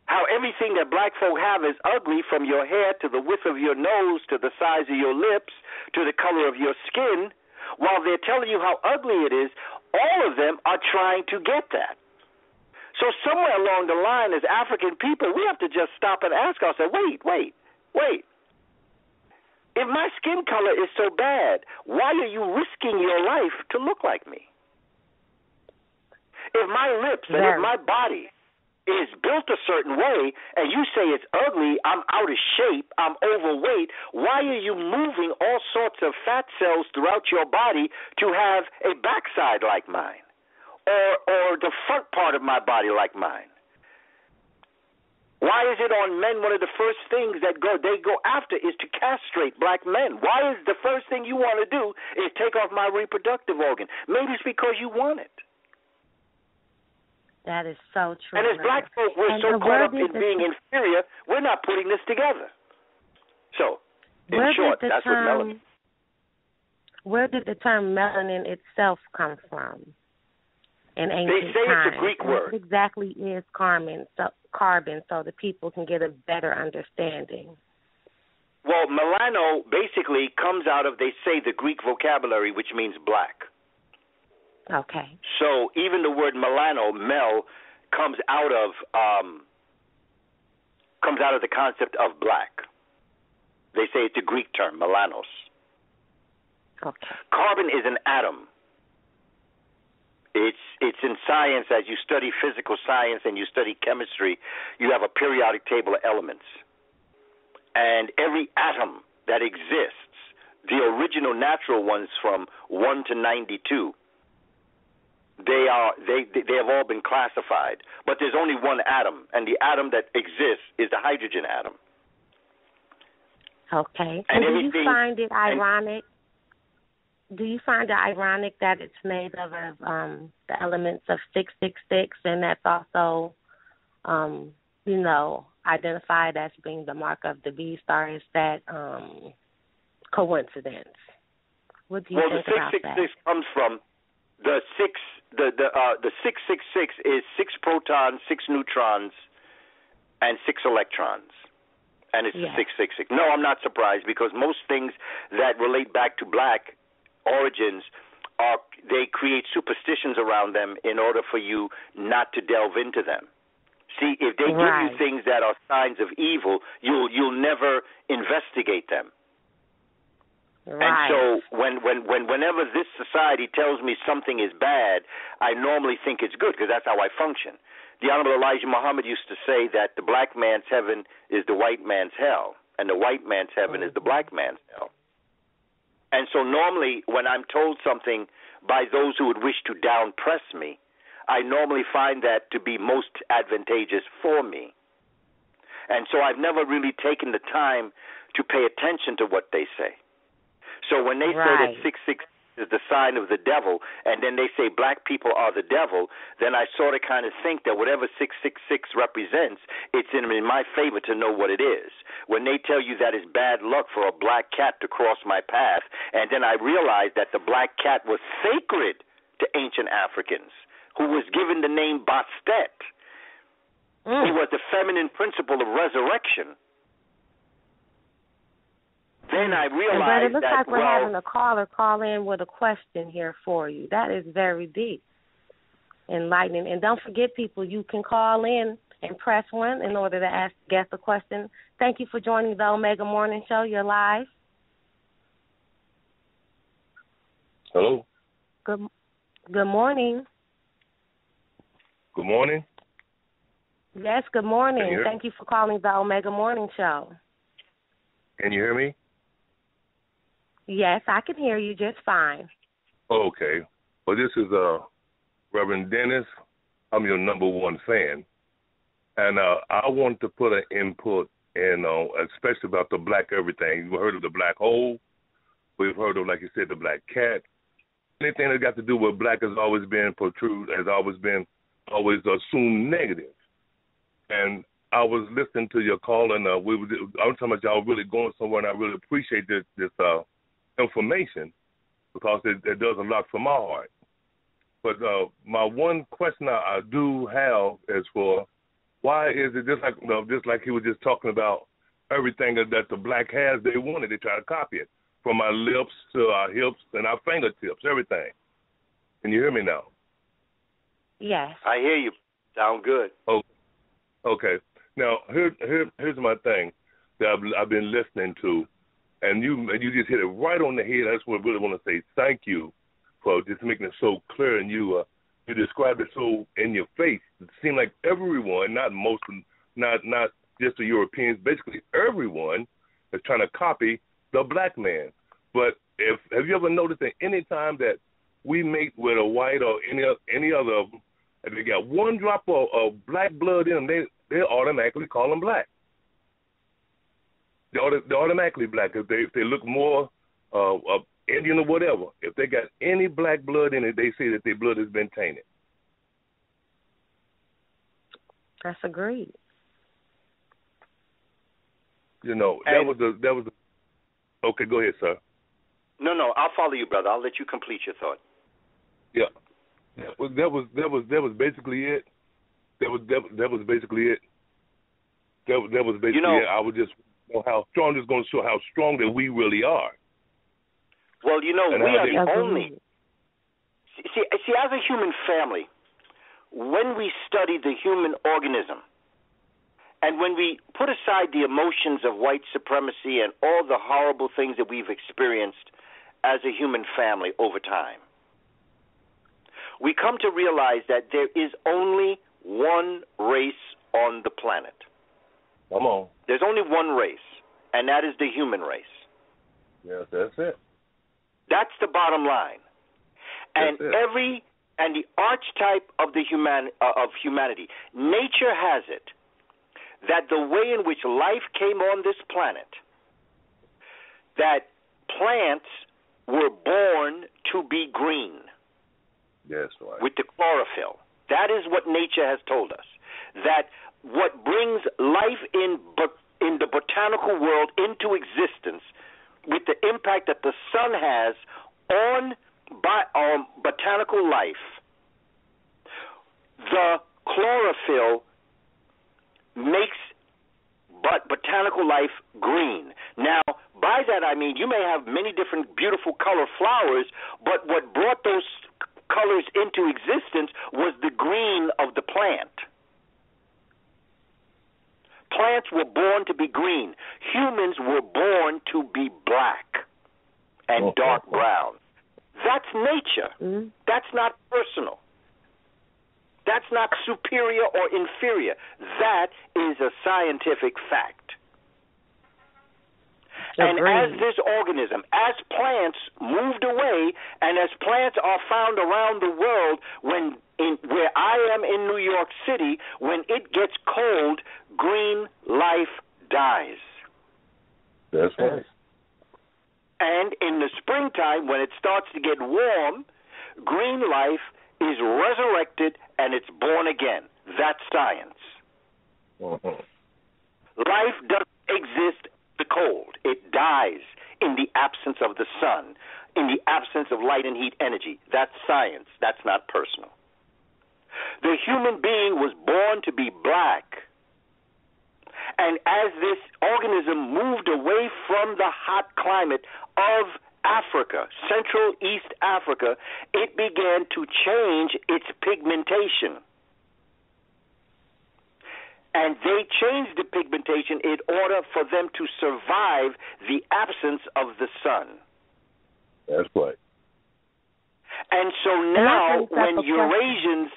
how everything that black folk have is ugly, from your hair to the width of your nose to the size of your lips to the color of your skin, while they're telling you how ugly it is, all of them are trying to get that. So somewhere along the line, as African people, we have to just stop and ask ourselves, wait. If my skin color is so bad, why are you risking your life to look like me? If my lips and if my body is built a certain way, and you say it's ugly, I'm out of shape, I'm overweight, why are you moving all sorts of fat cells throughout your body to have a backside like mine, or the front part of my body like mine? Why is it on men one of the first things that they go after is to castrate black men? Why is the first thing you want to do is take off my reproductive organ? Maybe it's because you want it. That is so true. And as black folk, we're so caught up in being inferior, we're not putting this together. So, in short, that's what melanin. Where did the term melanin itself come from in ancient times? They say it's a Greek word. What exactly is carbon, so the people can get a better understanding? Well, melano basically comes out of, they say, the Greek vocabulary, which means black. Okay. So even the word melano, mel, comes out of the concept of black. They say it's a Greek term, melanos. Okay. Carbon is an atom. It It's in science, as you study physical science and you study chemistry, you have a periodic table of elements. And every atom that exists, the original natural ones from 1 to 92, they have all been classified. But there's only one atom, and the atom that exists is the hydrogen atom. Okay. And do you find it ironic? Do you find it ironic that it's made of the elements of 666, and that's also, identified as being the mark of the beast, or is that coincidence? What do you think about that? Well, the 666 comes from the 666 is 6 protons, 6 neutrons, and 6 electrons. And it's 666. No, I'm not surprised, because most things that relate back to black origins they create superstitions around them in order for you not to delve into them. See, if they give you things that are signs of evil, you'll never investigate them. Right. And so whenever this society tells me something is bad, I normally think it's good, because that's how I function. The Honorable Elijah Muhammad used to say that the black man's heaven is the white man's hell, and the white man's heaven is the black man's hell. And so normally when I'm told something by those who would wish to down-press me, I normally find that to be most advantageous for me. And so I've never really taken the time to pay attention to what they say. So when they say that 666 is the sign of the devil, and then they say black people are the devil, then I sort of kind of think that whatever 666 represents, it's in my favor to know what it is. When they tell you that it's bad luck for a black cat to cross my path, and then I realize that the black cat was sacred to ancient Africans, who was given the name Bastet. He was the feminine principle of resurrection. Then I realized but it looks like we're having a caller call in with a question here for you. That is very deep, enlightening. And don't forget, people, you can call in and press 1 in order to ask guest a question. Thank you for joining the Omega Morning Show. You're live. Hello. Good morning. Good morning. Yes, good morning. Thank you for calling the Omega Morning Show. Can you hear me? Yes, I can hear you just fine. Okay. Well, this is Reverend Dennis. I'm your number one fan. And I want to put an input in, especially about the black everything. You've heard of the black hole. We've heard of, like you said, the black cat. Anything that got to do with black has always been always assumed negative. And I was listening to your call, and I was talking about y'all really going somewhere, and I really appreciate this information, because it does a lot for my heart. But my one question I do have is for, why is it just like he was just talking about everything that the black has, they wanted, they try to copy it, from our lips to our hips and our fingertips, everything. Can you hear me now? Yes. I hear you. Sound good. Oh, okay. Now, here's my thing that I've been listening to, and you just hit it right on the head. I just really want to say thank you for just making it so clear, and you described it so in your face. It seemed like everyone, not just the Europeans, basically everyone is trying to copy the black man. But have you ever noticed that any time that we mate with a white or any other of them, and they got one drop of black blood in them, they automatically call them black. They're automatically black if they look more Indian or whatever. If they got any black blood in it, they say that their blood has been tainted. That's agreed. That was the. Okay, go ahead, sir. No, I'll follow you, brother. I'll let you complete your thought. Yeah, that was basically it. That was basically it. That was basically it. I was just how strong is going to show how strong that we really are. Well, we are the only. See, as a human family, when we study the human organism, and when we put aside the emotions of white supremacy and all the horrible things that we've experienced as a human family over time, we come to realize that there is only one race on the planet. Come on. There's only one race, and that is the human race. Yes, that's it. That's the bottom line. And the archetype of humanity, nature has it that the way in which life came on this planet, that plants were born to be green. Yes, right. With the chlorophyll. That is what nature has told us. That what brings life in the botanical world into existence, with the impact that the sun has on botanical life, the chlorophyll makes botanical life green. Now, by that I mean you may have many different beautiful color flowers, but what brought those colors into existence was the green of the plant. Plants were born to be green. Humans were born to be black and dark brown. That's nature. Mm-hmm. That's not personal. That's not superior or inferior. That is a scientific fact. And as this organism, as plants moved away, and as plants are found around the world, where I am in New York City, when it gets cold, green life dies. That's right. And in the springtime, when it starts to get warm, green life is resurrected and it's born again. That's science. Mm-hmm. Life doesn't exist in the cold. It dies in the absence of the sun, in the absence of light and heat energy. That's science. That's not personal. The human being was born to be black. And as this organism moved away from the hot climate of Africa, Central East Africa, it began to change its pigmentation. And they changed the pigmentation in order for them to survive the absence of the sun. That's right. And so now, when Eurasians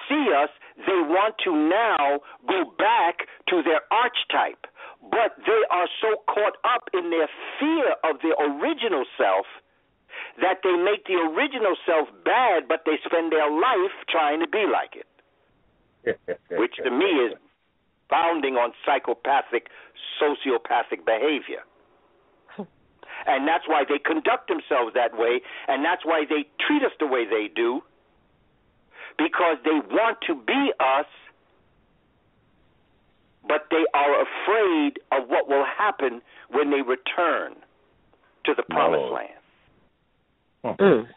see us, they want to now go back to their archetype. But they are so caught up in their fear of their original self that they make the original self bad, but they spend their life trying to be like it, which to me is founding on psychopathic, sociopathic behavior. And that's why they conduct themselves that way, and that's why they treat us the way they do, because they want to be us, but they are afraid of what will happen when they return to the promised land. Mm.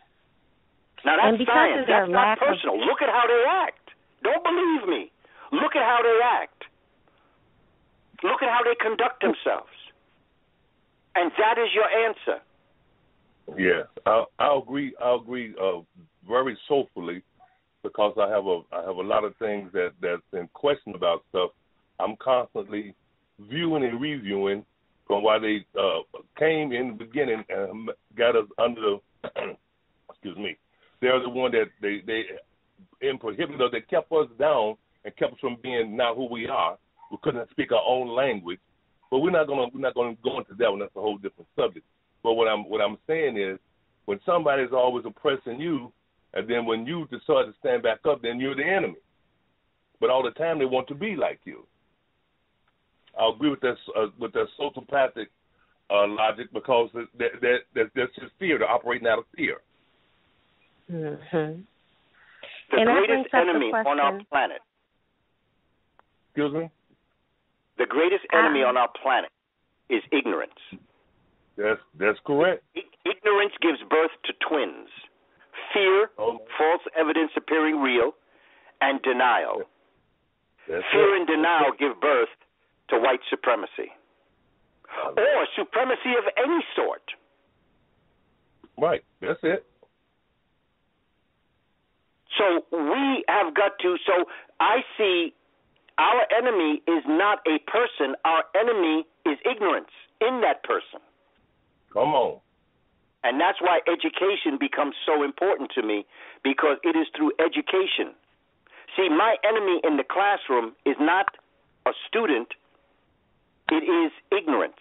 Now, that's science. That's not personal. Look at how they act. Don't believe me. Look at how they act. Look at how they conduct themselves. And that is your answer. Yeah, I'll agree. I'll agree very soulfully, because I have a lot of things that's in question about stuff. I'm constantly viewing and reviewing from why they came in the beginning and got us under the excuse me. They're the one that they prohibited us. They kept us down and kept us from being now who we are. We couldn't speak our own language. But we're not gonna go into that one. That's a whole different subject. But what I'm saying is, when somebody's always oppressing you, and then when you decide to stand back up, then you're the enemy. But all the time they want to be like you. I'll agree with that sociopathic logic, because that's just fear. They're operating out of fear. Mm-hmm. The greatest enemy on our planet. Excuse me? The greatest enemy on our planet is ignorance. That's correct. Ignorance gives birth to twins. Fear, false evidence appearing real, and denial. Fear and denial give birth to white supremacy. Or supremacy of any sort. Right, that's it. So we have got to, so I see our enemy is not a person. Our enemy is ignorance in that person. Come on. And that's why education becomes so important to me, because it is through education. See, my enemy in the classroom is not a student, it is ignorance.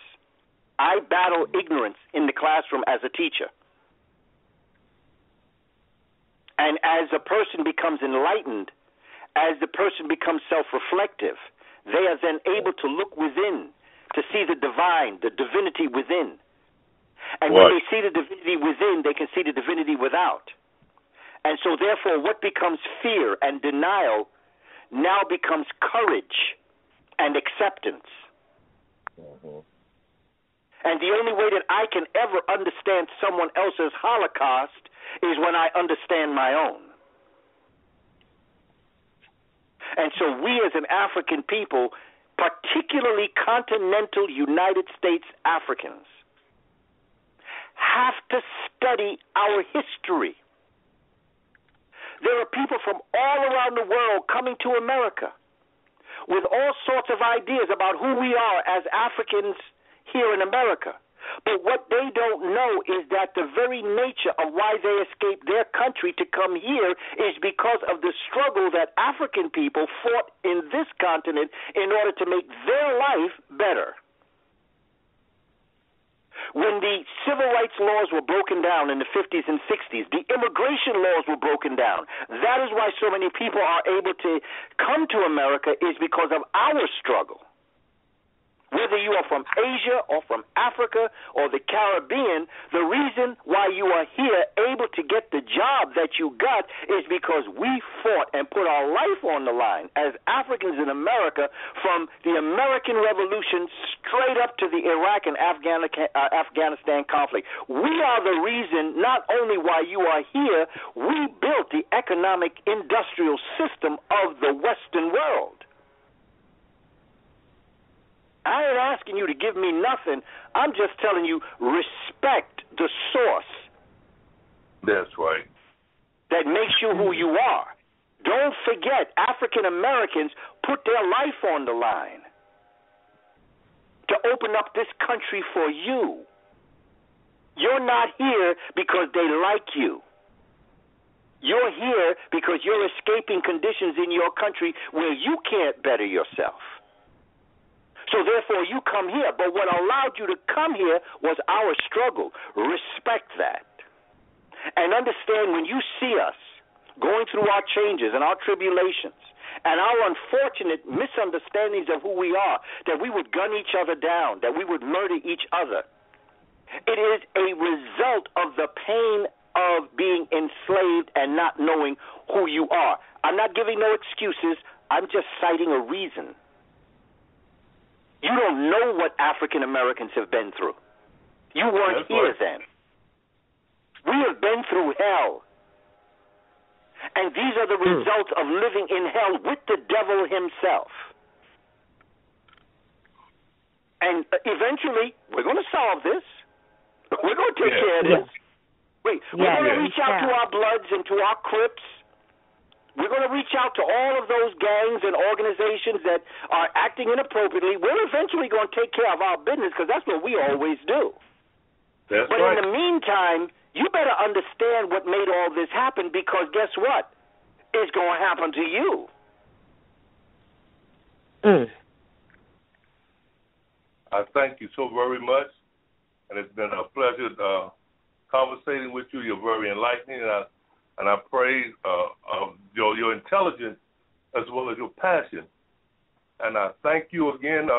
I battle ignorance in the classroom as a teacher. And as a person becomes enlightened, as the person becomes self-reflective, they are then able to look within to see the divine, the divinity within. And when they see the divinity within, they can see the divinity without. And so, therefore, what becomes fear and denial now becomes courage and acceptance. Mm-hmm. And the only way that I can ever understand someone else's Holocaust is when I understand my own. And so we as an African people, particularly continental United States Africans, have to study our history. There are people from all around the world coming to America with all sorts of ideas about who we are as Africans here in America. But what they don't know is that the very nature of why they escaped their country to come here is because of the struggle that African people fought in this continent in order to make their life better. When the civil rights laws were broken down in the 50s and 60s, the immigration laws were broken down. That is why so many people are able to come to America, is because of our struggle. Whether you are from Asia or from Africa or the Caribbean, the reason why you are here able to get the job that you got is because we fought and put our life on the line as Africans in America, from the American Revolution straight up to the Iraq and Afghanistan conflict. We are the reason not only why you are here, we built the economic industrial system of the Western world. I ain't asking you to give me nothing. I'm just telling you, respect the source. That's right. That makes you who you are. Don't forget, African Americans put their life on the line to open up this country for you. You're not here because they like you. You're here because you're escaping conditions in your country where you can't better yourself. So therefore, you come here. But what allowed you to come here was our struggle. Respect that. And understand, when you see us going through our changes and our tribulations and our unfortunate misunderstandings of who we are, that we would gun each other down, that we would murder each other, it is a result of the pain of being enslaved and not knowing who you are. I'm not giving no excuses. I'm just citing a reason. You don't know what African Americans have been through. You weren't here then. We have been through hell. And these are the results of living in hell with the devil himself. And eventually, we're going to solve this. We're going to take care of this. We're going to reach out to our Bloods and to our Crips. We're going to reach out to all of those gangs and organizations that are acting inappropriately. We're eventually going to take care of our business, because that's what we always do. That's but right. in the meantime, you better understand what made all this happen, because guess what? It's going to happen to you. I thank you so very much, and it's been a pleasure conversating with you. You're very enlightening, and I praise your intelligence as well as your passion. And I thank you again,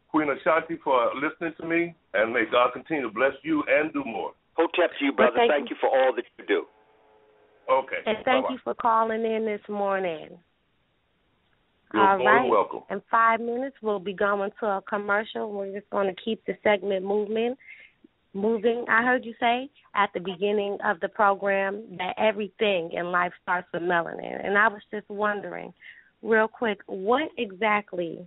Queen Ashanti, for listening to me, and may God continue to bless you and do more. Hotep to you, brother. Thank you for all that you do. Okay. And thank you for calling in this morning. You're all right. welcome. In 5 minutes, we'll be going to a commercial. We're just going to keep the segment moving. I heard you say at the beginning of the program that everything in life starts with melanin. And I was just wondering, real quick, what exactly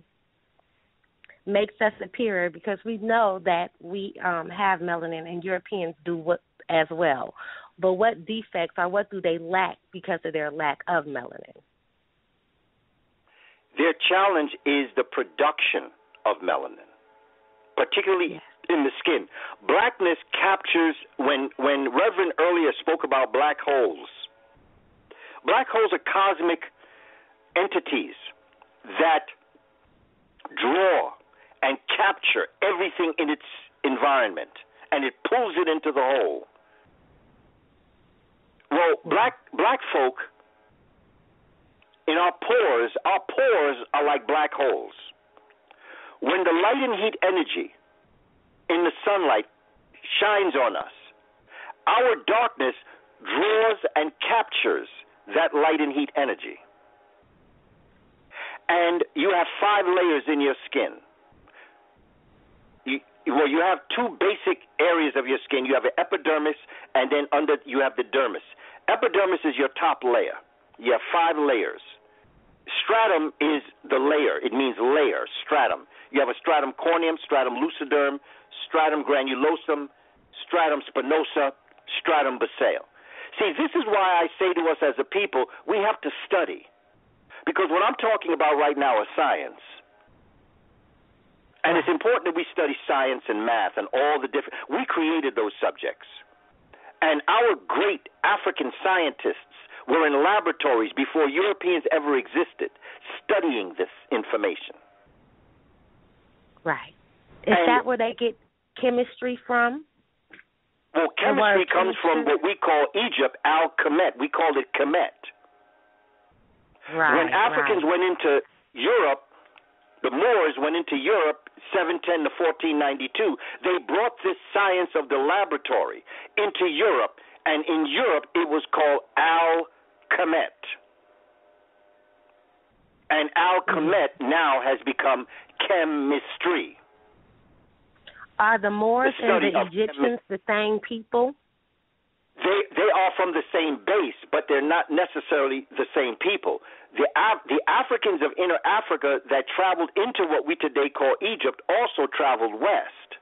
makes us superior? Because we know that we have melanin, and Europeans do as well. But what defects or what do they lack because of their lack of melanin? Their challenge is the production of melanin, particularly in the skin. Blackness captures, when Reverend earlier spoke about black holes are cosmic entities that draw and capture everything in its environment, and it pulls it into the whole. Well, black folk, in our pores are like black holes. When the light and heat energy in the sunlight shines on us, our darkness draws and captures that light and heat energy. And you have 5 layers in your skin. You have 2 basic areas of your skin. You have an epidermis, and then under you have the dermis. Epidermis is your top layer. You have 5 layers. Stratum is the layer. It means layer, stratum. You have a stratum corneum, stratum luciderm, stratum granulosum, stratum spinosa, stratum basale. See, this is why I say to us as a people, we have to study. Because what I'm talking about right now is science. And it's important that we study science and math and all the different... We created those subjects. And our great African scientists were in laboratories before Europeans ever existed, studying this information. Right. Is that where they get chemistry from? Well, chemistry comes from what we call Egypt, Al-Kemet. We called it Kemet. Right. When Africans went into Europe, the Moors went into Europe 710 to 1492. They brought this science of the laboratory into Europe, and in Europe it was called Al-Kemet. And Al-Kemet now has become chemistry. Are the Moors and the Egyptians the same people? They are from the same base, but they're not necessarily the same people. The Africans of Inner Africa that traveled into what we today call Egypt also traveled west.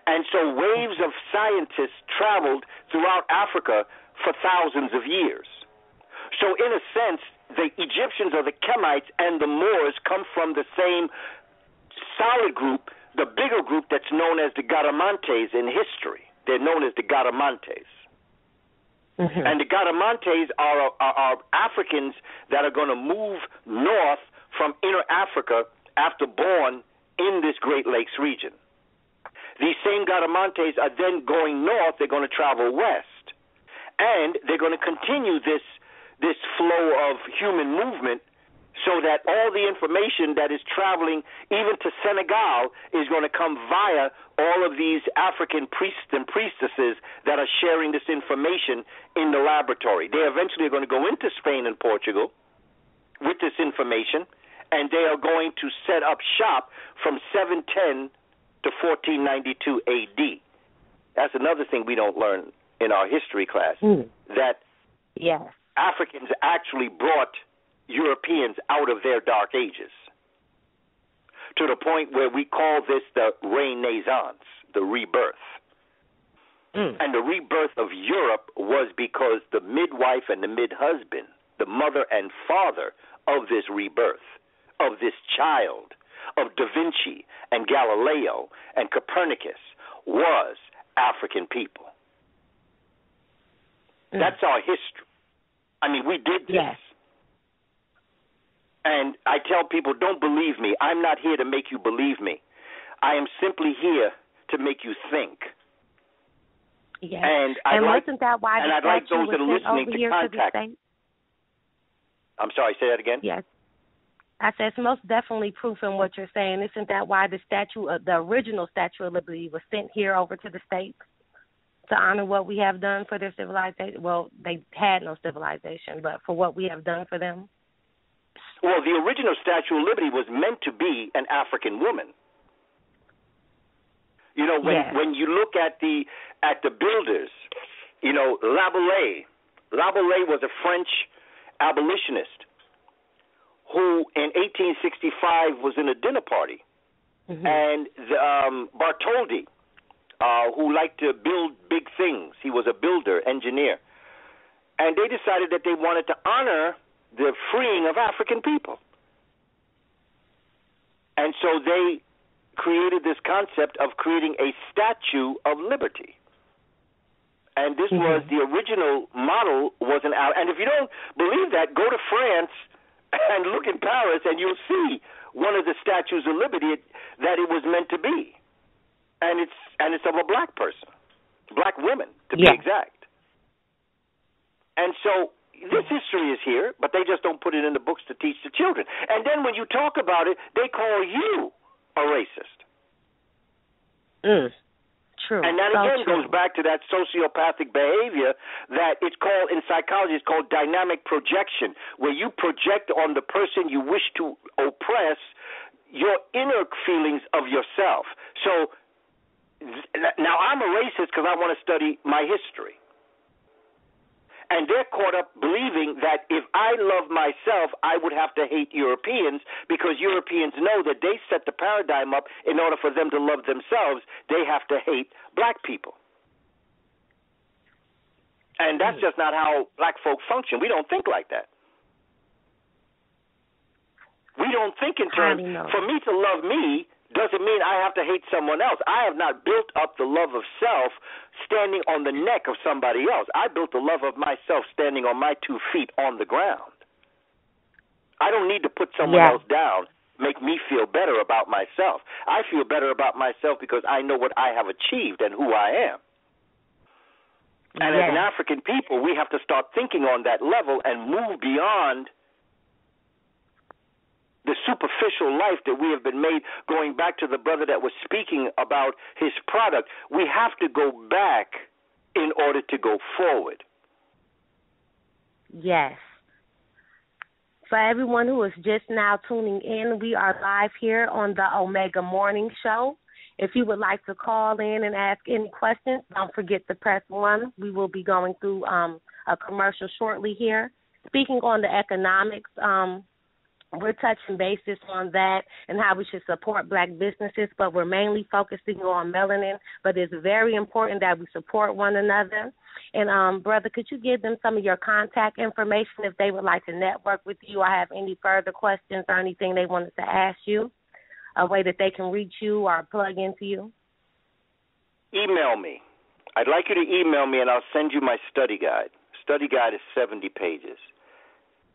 And so waves of scientists traveled throughout Africa for thousands of years. So in a sense, the Egyptians or the Kemites and the Moors come from the same solid group, the bigger group that's known as the Gadamantes in history. They're known as the Gadamantes. Mm-hmm. And the Gadamantes are Africans that are going to move north from Inner Africa after born in this Great Lakes region. These same Gadamantes are then going north. They're going to travel west. And they're going to continue this flow of human movement so that all the information that is traveling even to Senegal is going to come via all of these African priests and priestesses that are sharing this information in the laboratory. They eventually are going to go into Spain and Portugal with this information, and they are going to set up shop from 710 to 1492 AD. That's another thing we don't learn in our history class, that Africans actually brought Europeans out of their dark ages to the point where we call this the Renaissance, the rebirth. And the rebirth of Europe was because the midwife and the mid-husband, the mother and father of this rebirth, of this child, of Da Vinci and Galileo and Copernicus, was African people. That's our history. I mean, we did this. Yes. And I tell people, don't believe me. I'm not here to make you believe me. I am simply here to make you think. Yes. And wasn't that why I'd like those that are listening to contact. I'm sorry, say that again? Yes. I said it's most definitely proof in what you're saying. Isn't that why the original Statue of Liberty was sent here over to the States to honor what we have done for their civilization? Well, they had no civilization, but for what we have done for them. Well, the original Statue of Liberty was meant to be an African woman. You know, when you look at the builders, you know, Rabelais was a French abolitionist who in 1865 was in a dinner party. And Bartholdi, who liked to build big things, he was a builder, engineer, and they decided that they wanted to honor the freeing of African people. And so they created this concept of creating a Statue of Liberty. And this was the original model, and if you don't believe that, go to France and look in Paris, and you'll see one of the Statues of Liberty that it was meant to be. And it's of a black person, black women, to be exact. And so this history is here, but they just don't put it in the books to teach the children. And then when you talk about it, they call you a racist. True. And that again goes back to that sociopathic behavior that it's called, in psychology, it's called dynamic projection, where you project on the person you wish to oppress your inner feelings of yourself. So now I'm a racist because I want to study my history. And they're caught up believing that if I love myself, I would have to hate Europeans, because Europeans know that they set the paradigm up in order for them to love themselves, they have to hate black people. And that's just not how black folk function. We don't think like that. We don't think in terms, for me to love me doesn't mean I have to hate someone else. I have not built up the love of self standing on the neck of somebody else. I built the love of myself standing on my 2 feet on the ground. I don't need to put someone else down, make me feel better about myself. I feel better about myself because I know what I have achieved and who I am. And as an African people, we have to start thinking on that level and move beyond the superficial life that we have been made. Going back to the brother that was speaking about his product, we have to go back in order to go forward. Yes. For everyone who is just now tuning in, we are live here on the Omega Morning Show. If you would like to call in and ask any questions, don't forget to press 1. We will be going through a commercial shortly here. Speaking on the economics, we're touching bases on that and how we should support black businesses, but we're mainly focusing on melanin. But it's very important that we support one another. And, brother, could you give them some of your contact information if they would like to network with you or have any further questions or anything they wanted to ask you, a way that they can reach you or plug into you? Email me. I'd like you to email me, and I'll send you my study guide. Study guide is 70 pages.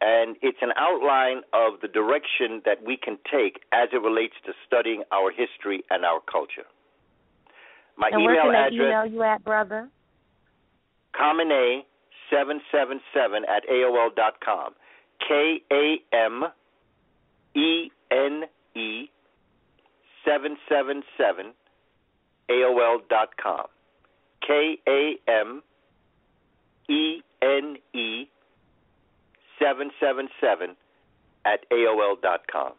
And it's an outline of the direction that we can take as it relates to studying our history and our culture. My and email where can address, they email you at, brother? Kamene777@AOL.com. KAMENE 777 AOL.com. KAMENE 777 @AOL.com.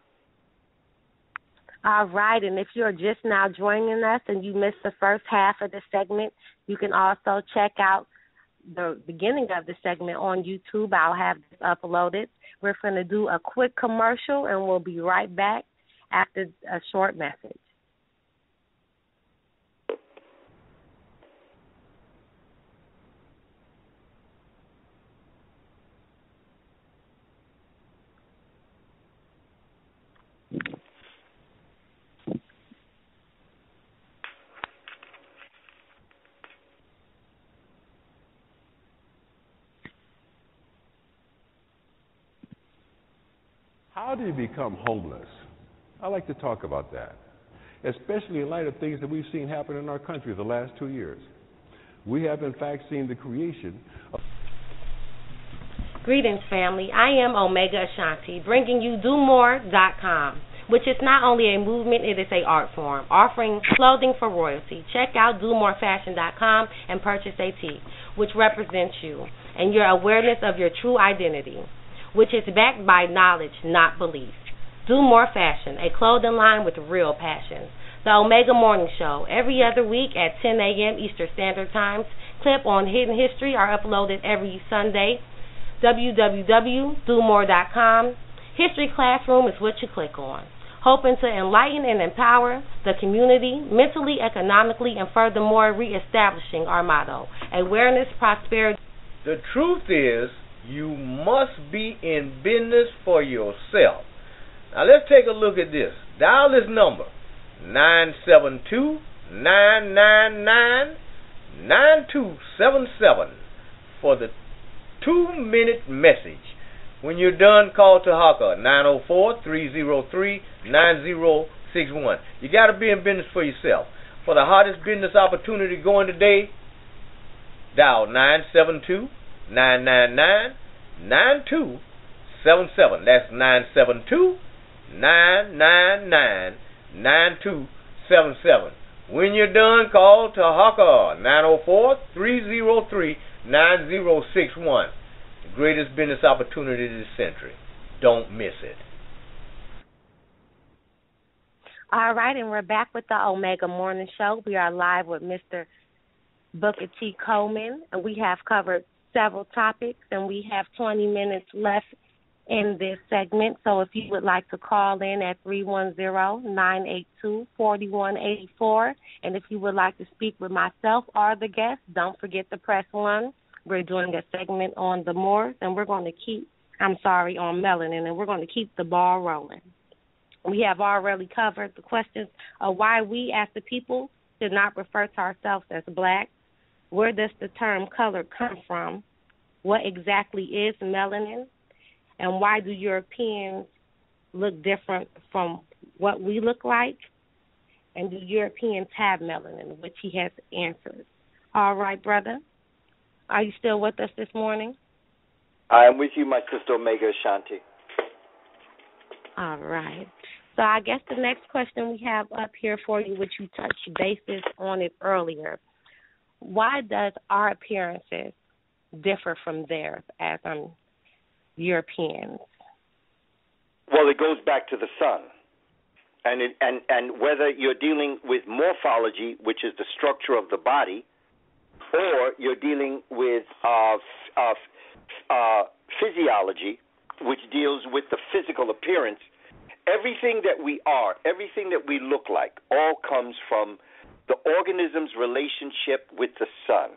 All right, and if you're just now joining us and you missed the first half of the segment, you can also check out the beginning of the segment on YouTube. I'll have this uploaded. We're going to do a quick commercial, and we'll be right back after a short message. How do you become homeless? I like to talk about that, especially in light of things that we've seen happen in our country the last 2 years. We have, in fact, seen the creation of... Greetings, family. I am Omega Ashanti, bringing you DoMore.com, which is not only a movement, it is an art form, offering clothing for royalty. Check out DoMoreFashion.com and purchase a tee, which represents you and your awareness of your true identity, which is backed by knowledge, not belief. Do More Fashion, a clothing line with real passion. The Omega Morning Show, every other week at 10 a.m. Eastern Standard Time. Clip on Hidden History are uploaded every Sunday. www.domore.com. History Classroom is what you click on. Hoping to enlighten and empower the community mentally, economically, and furthermore reestablishing our motto, awareness, prosperity. The truth is, you must be in business for yourself. Now let's take a look at this. Dial this number, 972-999-9277 for the 2-minute message. When you're done, call Tahaka, 904-303-9061. You got to be in business for yourself. For the hottest business opportunity going today, dial 972-999-9277. That's 972-999-9277. When you're done, call Tahaka, 904-303-9061. The greatest business opportunity this century. Don't miss it. All right, and we're back with the Omega Morning Show. We are live with Mr. Booker T. Coleman, and we have covered several topics, and we have 20 minutes left in this segment. So if you would like to call in at 310-982-4184, and if you would like to speak with myself or the guest, don't forget to press 1. We're doing a segment on the Moors, and we're going to on melanin, and we're going to keep the ball rolling. We have already covered the questions of why we as the people should not refer to ourselves as black. Where does the term color come from? What exactly is melanin? And why do Europeans look different from what we look like? And do Europeans have melanin, which he has answered. All right, brother. Are you still with us this morning? I am with you, my sister Omega Ashanti. All right. So I guess the next question we have up here for you, which you touched bases on it earlier, why does our appearances differ from theirs as Europeans? Well, it goes back to the sun. And whether you're dealing with morphology, which is the structure of the body, or you're dealing with physiology, which deals with the physical appearance, everything that we are, everything that we look like, all comes from the organism's relationship with the sun.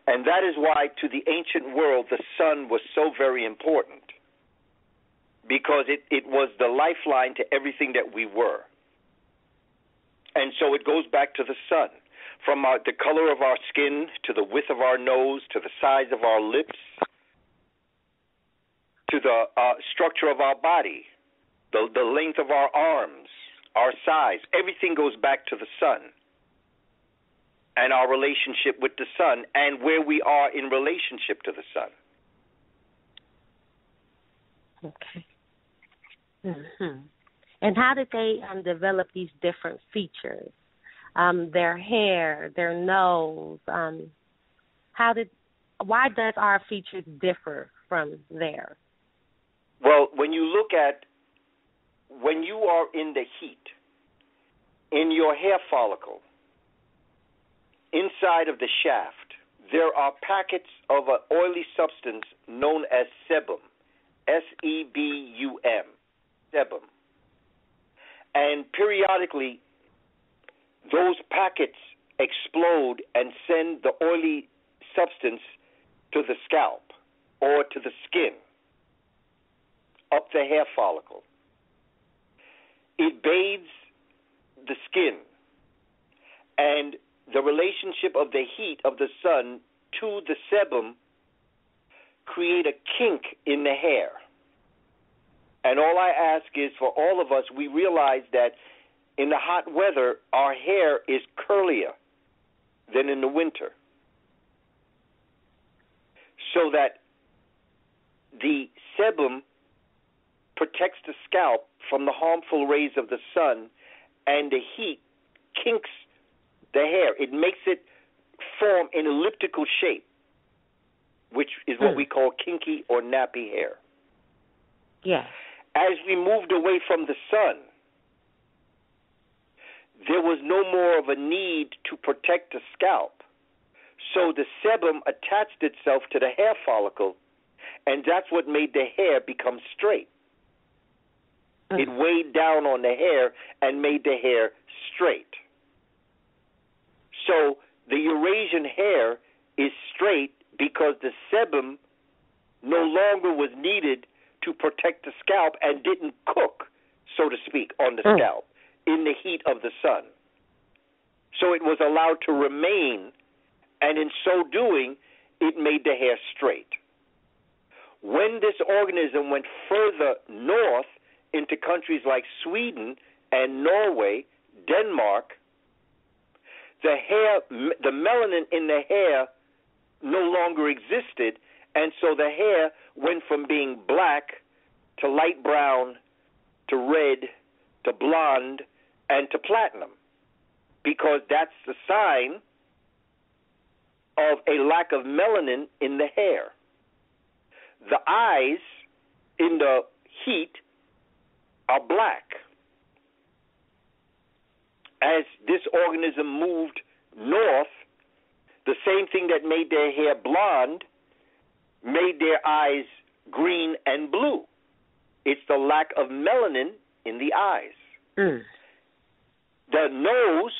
And that is why to the ancient world the sun was so very important, because it was the lifeline to everything that we were. And so it goes back to the sun. From the color of our skin, to the width of our nose, to the size of our lips, to the structure of our body, the length of our arms, our size, everything goes back to the sun and our relationship with the sun and where we are in relationship to the sun. Okay. Mm-hmm. And how did they develop these different features? Their hair, their nose. Why does our features differ from theirs? Well, when you are in the heat, in your hair follicle, inside of the shaft, there are packets of an oily substance known as sebum, S-E-B-U-M, sebum. And periodically, those packets explode and send the oily substance to the scalp or to the skin, up the hair follicle. It bathes the skin, and the relationship of the heat of the sun to the sebum create a kink in the hair. And all I ask is for all of us, we realize that in the hot weather, our hair is curlier than in the winter. So that the sebum protects the scalp from the harmful rays of the sun, and the heat kinks the hair. It makes it form an elliptical shape, which is what we call kinky or nappy hair. Yes. As we moved away from the sun, there was no more of a need to protect the scalp. So the sebum attached itself to the hair follicle, and that's what made the hair become straight. It weighed down on the hair and made the hair straight. So the Eurasian hair is straight because the sebum no longer was needed to protect the scalp and didn't cook, so to speak, on the scalp. in the heat of the sun. So it was allowed to remain, and in so doing, it made the hair straight. When this organism went further north into countries like Sweden and Norway, Denmark, the melanin in the hair no longer existed, and so the hair went from being black to light brown to red to blonde and to platinum, because that's the sign of a lack of melanin in the hair. The eyes in the heat are black. As this organism moved north, the same thing that made their hair blonde made their eyes green and blue. It's the lack of melanin in the eyes. Mm. The nose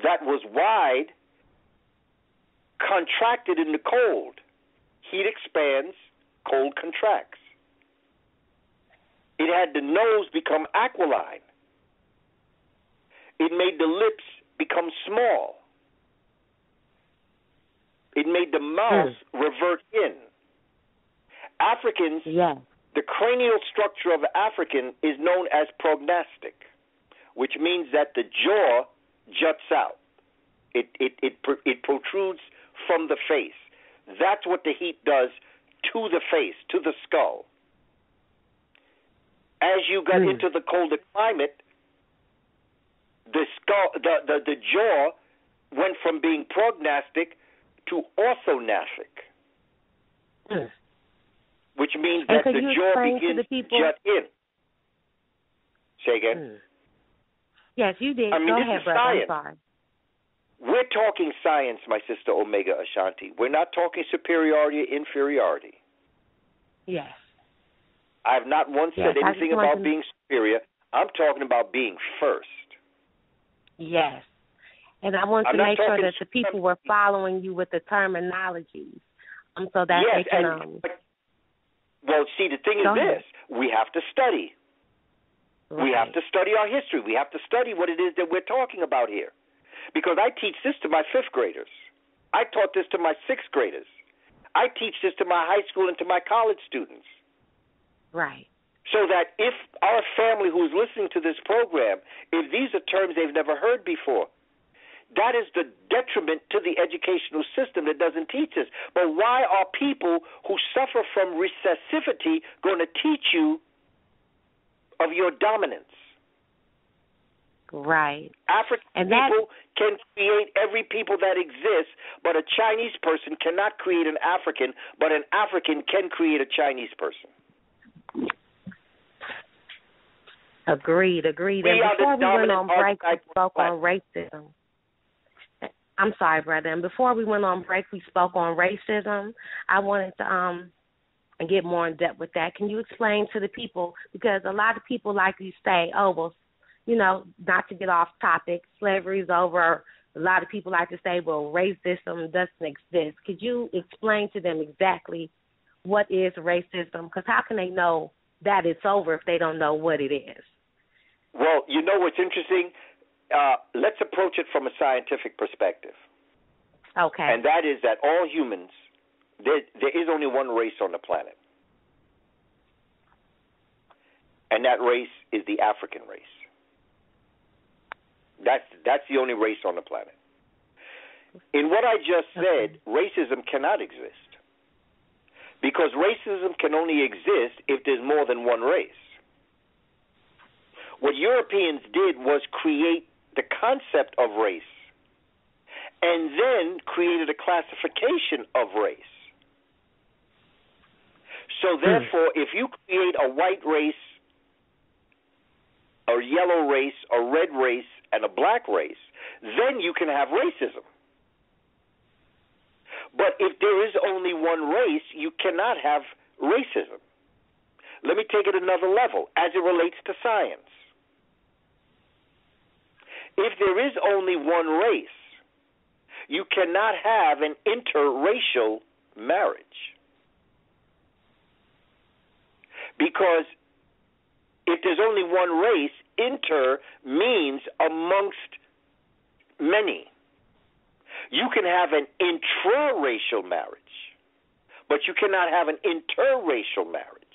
that was wide contracted in the cold. Heat expands, cold contracts. It had the nose become aquiline. It made the lips become small. It made the mouth revert in. Africans, the cranial structure of an African is known as prognathic, which means that the jaw juts out. It protrudes from the face. That's what the heat does to the face, to the skull. As you got into the colder climate, the skull, the jaw went from being prognathic to orthognathic, which means that the jaw begins to jut in. Say again? Yes, you did. I mean, Go this ahead, is brother. science. I'm sorry. We're talking science, my sister Omega Ashanti. We're not talking superiority or inferiority. Yes. I have not once said anything about being superior. I'm talking about being first. Yes. And I want to make sure that the people were following you with the terminologies, so that they can. Well, see, the thing is this: we have to study. Right. We have to study our history. We have to study what it is that we're talking about here, because I teach this to my 5th graders. I taught this to my 6th graders. I teach this to my high school and to my college students. Right. So that if our family who's listening to this program, if these are terms they've never heard before, that is the detriment to the educational system that doesn't teach us. But why are people who suffer from recessivity going to teach you of your dominance? Right. African people can create every people that exists, but a Chinese person cannot create an African, but an African can create a Chinese person. Agreed. And before we went on break, we spoke on racism. I'm sorry, brother. And before we went on break, we spoke on racism. I wanted to get more in depth with that. Can you explain to the people, because a lot of people like you say, oh, well, you know, not to get off topic, slavery's over. A lot of people like to say, well, racism doesn't exist. Could you explain to them exactly what is racism? Because how can they know that it's over if they don't know what it is? Well, you know what's interesting? Let's approach it from a scientific perspective. Okay. And that is that all humans, there is only one race on the planet. And that race is the African race. That's the only race on the planet. In what I just said, racism cannot exist. Because racism can only exist if there's more than one race. What Europeans did was create the concept of race and then created a classification of race. So therefore, if you create a white race, a yellow race, a red race, and a black race, then you can have racism. But if there is only one race, you cannot have racism. Let me take it another level as it relates to science. If there is only one race, you cannot have an interracial marriage. Because If there's only one race, inter means amongst many. You can have an intraracial marriage, but you cannot have an interracial marriage.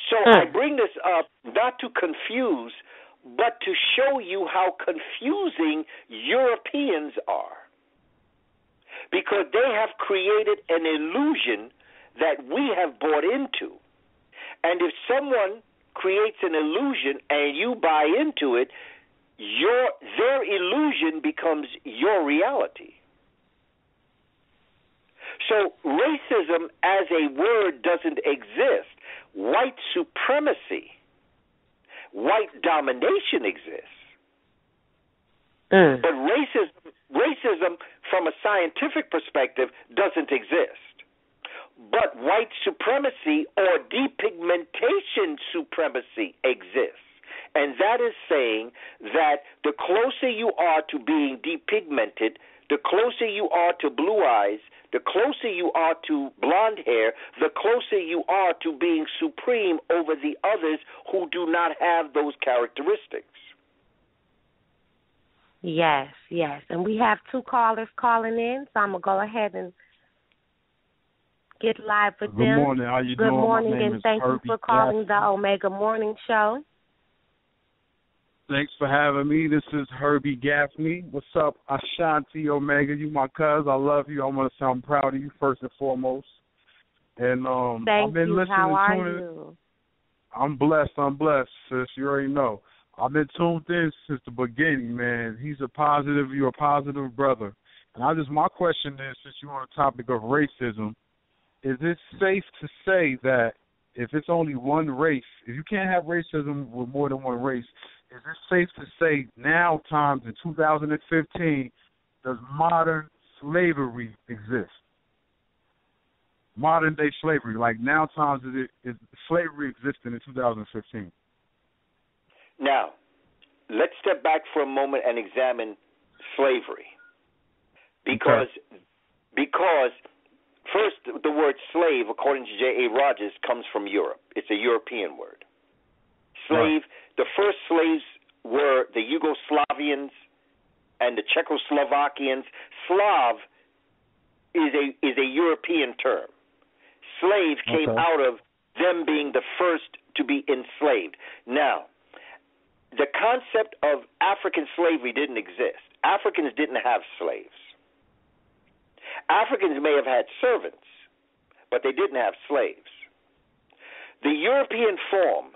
So I bring this up not to confuse, but to show you how confusing Europeans are. Because they have created an illusion that we have bought into. And if someone creates an illusion and you buy into it, their illusion becomes your reality. So racism as a word doesn't exist. White supremacy, white domination exists. But racism from a scientific perspective doesn't exist. But white supremacy or depigmentation supremacy exists. And that is saying that the closer you are to being depigmented, the closer you are to blue eyes, the closer you are to blonde hair, the closer you are to being supreme over the others who do not have those characteristics. Yes, yes. And we have 2 callers calling in, so I'm going to go ahead and get live with them. Good morning. How you doing? Good morning, My name and thank you for calling the Omega Morning Show. Thanks for having me. This is Herbie Gaffney. What's up, Ashanti Omega? You my cuz. I love you. I want to say I'm proud of you first and foremost. And I've been listening. How are you? I'm blessed, sis. You already know. I've been tuned in since the beginning, man. You're a positive brother. And my question is, since you're on the topic of racism, is it safe to say that if it's only one race, if you can't have racism with more than one race, is it safe to say now times in 2015 does modern slavery exist? Modern day slavery, like now times is slavery existing in 2015? Now, let's step back for a moment and examine slavery. Because first, the word slave, according to J.A. Rogers, comes from Europe. It's a European word. Slave, the first slaves were the Yugoslavians and the Czechoslovakians. Slav is a European term. Slave came out of them being the first to be enslaved. Now, the concept of African slavery didn't exist. Africans didn't have slaves. Africans may have had servants, but they didn't have slaves. The European form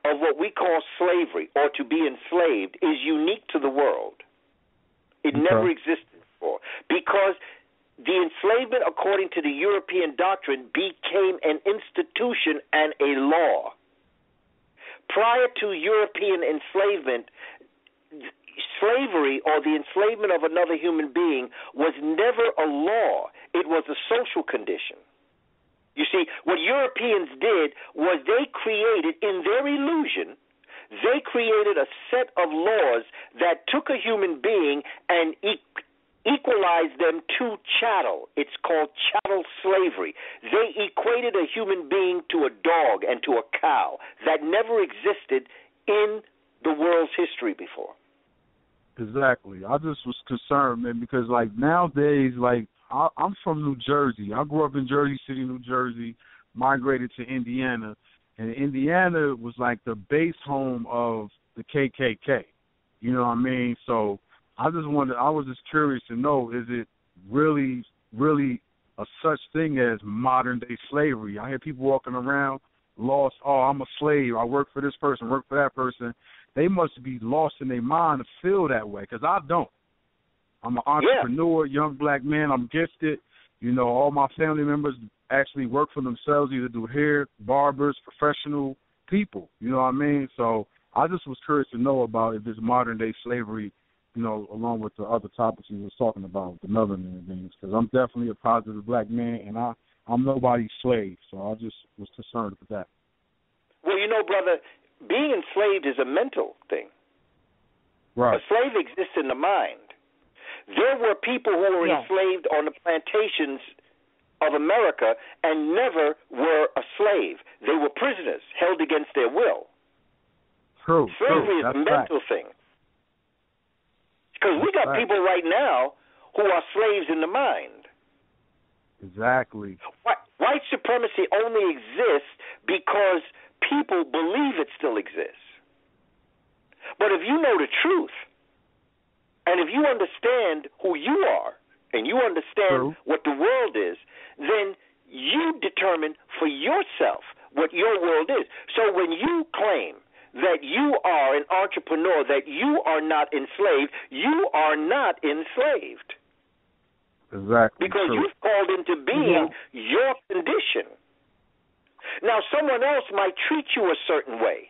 of what we call slavery, or to be enslaved, is unique to the world. It never existed before, because the enslavement, according to the European doctrine, became an institution and a law. Prior to European enslavement, slavery, or the enslavement of another human being, was never a law. It was a social condition. You see, what Europeans did was they created, in their illusion, they created a set of laws that took a human being and equalized them to chattel. It's called chattel slavery. They equated a human being to a dog and to a cow. That never existed in the world's history before. Exactly. I just was concerned, man, because, like, nowadays, like, I'm from New Jersey. I grew up in Jersey City, New Jersey, migrated to Indiana, and Indiana was like the base home of the KKK. You know what I mean? So I was just curious to know, is it really, really a such thing as modern day slavery? I hear people walking around lost, I'm a slave, I work for this person, work for that person. They must be lost in their mind to feel that way, because I don't. I'm an entrepreneur, young black man. I'm gifted. You know, all my family members actually work for themselves, either do hair, barbers, professional people. You know what I mean? So I just was curious to know about if this modern-day slavery, you know, along with the other topics we was talking about, the melanin things, because I'm definitely a positive black man, and I'm nobody's slave. So I just was concerned with that. Well, you know, brother, being enslaved is a mental thing. Right. A slave exists in the mind. There were people who were enslaved on the plantations of America and never were a slave. They were prisoners, held against their will. True. Slavery is a mental thing. Because we got people right now who are slaves in the mind. Exactly. White supremacy only exists because people believe it still exists. But if you know the truth, and if you understand who you are, and you understand what the world is, then you determine for yourself what your world is. So when you claim that you are an entrepreneur, that you are not enslaved, you are not enslaved. Exactly. Because you've called into being your condition. Now, someone else might treat you a certain way.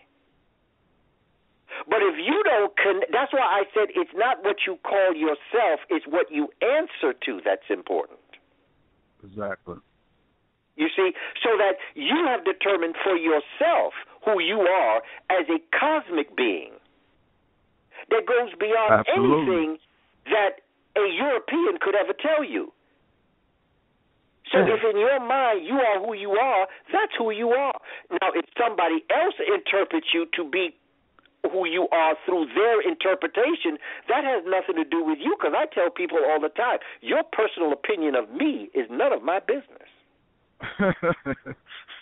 But if you don't, that's why I said it's not what you call yourself, it's what you answer to that's important. Exactly. You see, so that you have determined for yourself who you are as a cosmic being that goes beyond anything that a European could ever tell you. So if in your mind you are who you are, that's who you are. Now, if somebody else interprets you to be who you are through their interpretation, that has nothing to do with you, because I tell people all the time, your personal opinion of me is none of my business.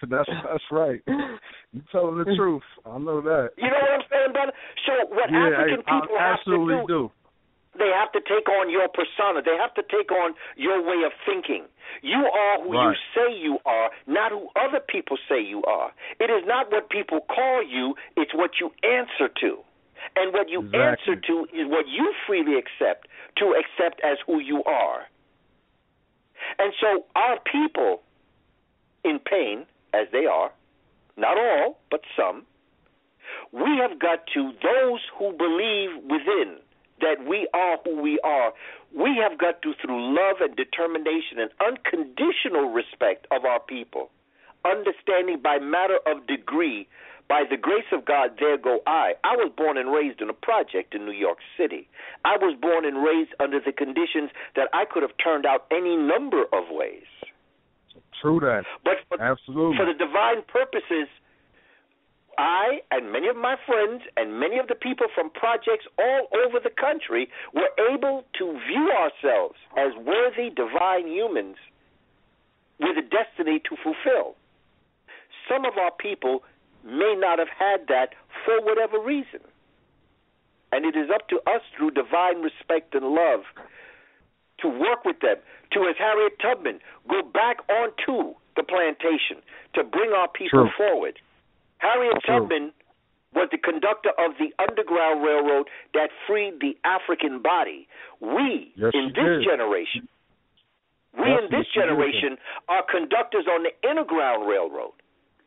That's right. You're telling the truth. I know that. You know what I'm saying, brother? So what African people have to do, they have to take on your persona. They have to take on your way of thinking. You are who you say you are, not who other people say you are. It is not what people call you, it's what you answer to. And what you answer to is what you freely accept as who you are. And so our people, in pain, as they are, not all, but some, we have got to, those who believe within that we are who we are, we have got to, through love and determination and unconditional respect of our people, understanding by matter of degree, by the grace of God, there go I. I was born and raised in a project in New York City. I was born and raised under the conditions that I could have turned out any number of ways. True that. But absolutely, for the divine purposes, I and many of my friends and many of the people from projects all over the country were able to view ourselves as worthy divine humans with a destiny to fulfill. Some of our people may not have had that for whatever reason. And it is up to us through divine respect and love to work with them, to, as Harriet Tubman, go back onto the plantation to bring our people forward. Harriet Tubman was the conductor of the Underground Railroad that freed the African body. We, in this generation, are conductors on the Underground Railroad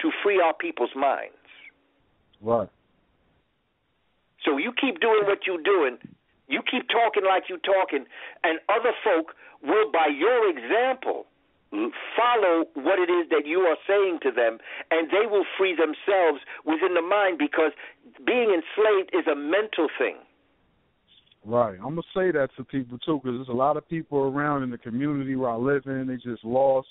to free our people's minds. Right. So you keep doing what you're doing, you keep talking like you're talking, and other folk will, by your example, follow what it is that you are saying to them, and they will free themselves within the mind, because being enslaved is a mental thing. Right. I'm going to say that to people, too, because there's a lot of people around in the community where I live in, they just lost,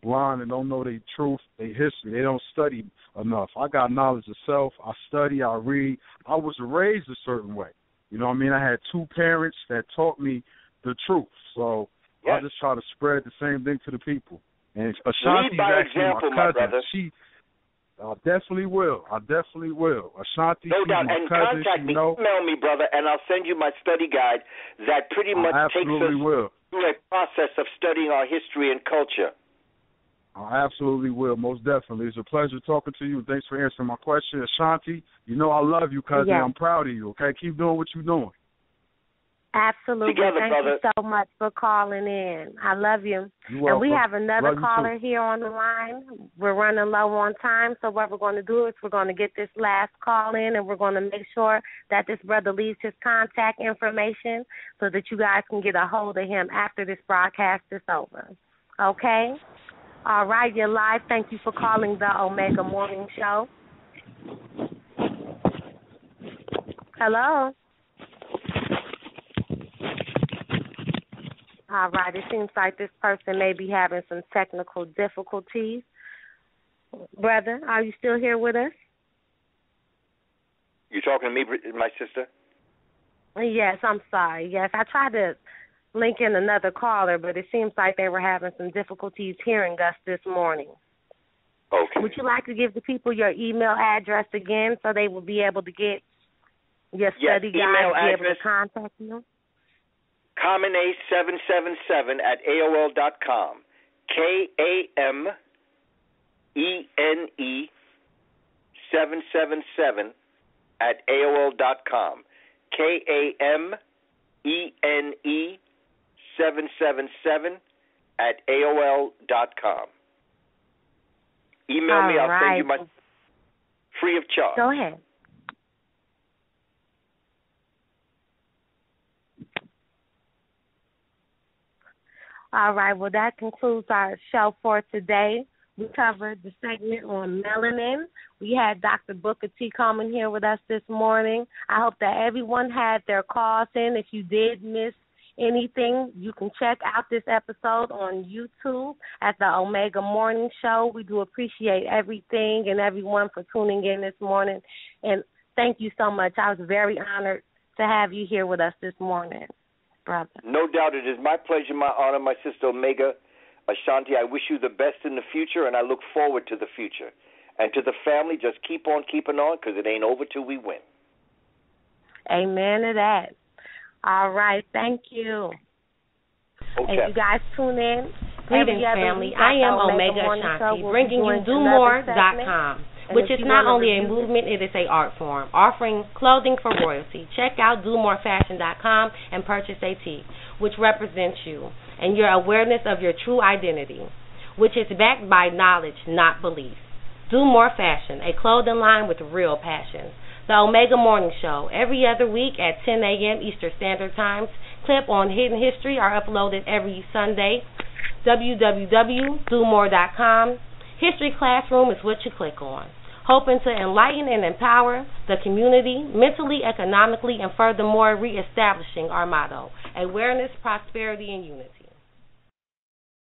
blind, and don't know their truth, their history. They don't study enough. I got knowledge of self. I study. I read. I was raised a certain way. You know what I mean? I had two parents that taught me the truth. So I just try to spread the same thing to the people. And Ashanti's actually example, my cousin. I definitely will. Ashanti, no doubt. And cousin, contact me, email me, brother, and I'll send you my study guide that pretty much takes us through a process of studying our history and culture. I absolutely will, most definitely. It's a pleasure talking to you. Thanks for answering my question. Ashanti, you know I love you, cousin. I'm proud of you, okay? Keep doing what you're doing. Absolutely. Thank you so much for calling in. I love you. And we have another caller here on the line. We're running low on time, so what we're going to do is we're going to get this last call in, and we're going to make sure that this brother leaves his contact information so that you guys can get a hold of him after this broadcast is over. Okay? All right, you're live. Thank you for calling the Omega Morning Show. Hello? All right, it seems like this person may be having some technical difficulties. brother, are you still here with us? You talking to me, my sister? Yes, I'm sorry. Yes, I tried to link in another caller, but it seems like they were having some difficulties hearing us this morning. Okay. Would you like to give the people your email address again so they will be able to get your study guide to be able to contact you? Kamene777@AOL.com. KAMENE777@AOL.com. KAMENE777@AOL.com. Email me. I'll send you my free of charge. Go ahead. All right. Well, that concludes our show for today. We covered the segment on melanin. We had Dr. Booker T. Coleman here with us this morning. I hope that everyone had their calls in. If you did miss anything, you can check out this episode on YouTube at the Omega Morning Show. We do appreciate everything and everyone for tuning in this morning. And thank you so much. I was very honored to have you here with us this morning, brother. No doubt. It is my pleasure, my honor, my sister Omega. Ashanti, I wish you the best in the future, and I look forward to the future. And to the family, just keep on keeping on, because it ain't over till we win. Amen to that. All right, thank you. Okay. And you guys tune in. Greetings, family. I am Omega Ashanti, bringing you DoMore.com, which is not only a movement, it is an art form, offering clothing for royalty. Check out DoMoreFashion.com and purchase a tee, which represents you and your awareness of your true identity, which is backed by knowledge, not belief. Do More Fashion, a clothing line with real passion. The Omega Morning Show, every other week at 10 a.m. Eastern Standard Time. Clip on Hidden History are uploaded every Sunday. www.domore.com. History Classroom is what you click on. Hoping to enlighten and empower the community mentally, economically, and furthermore reestablishing our motto, awareness, prosperity, and unity.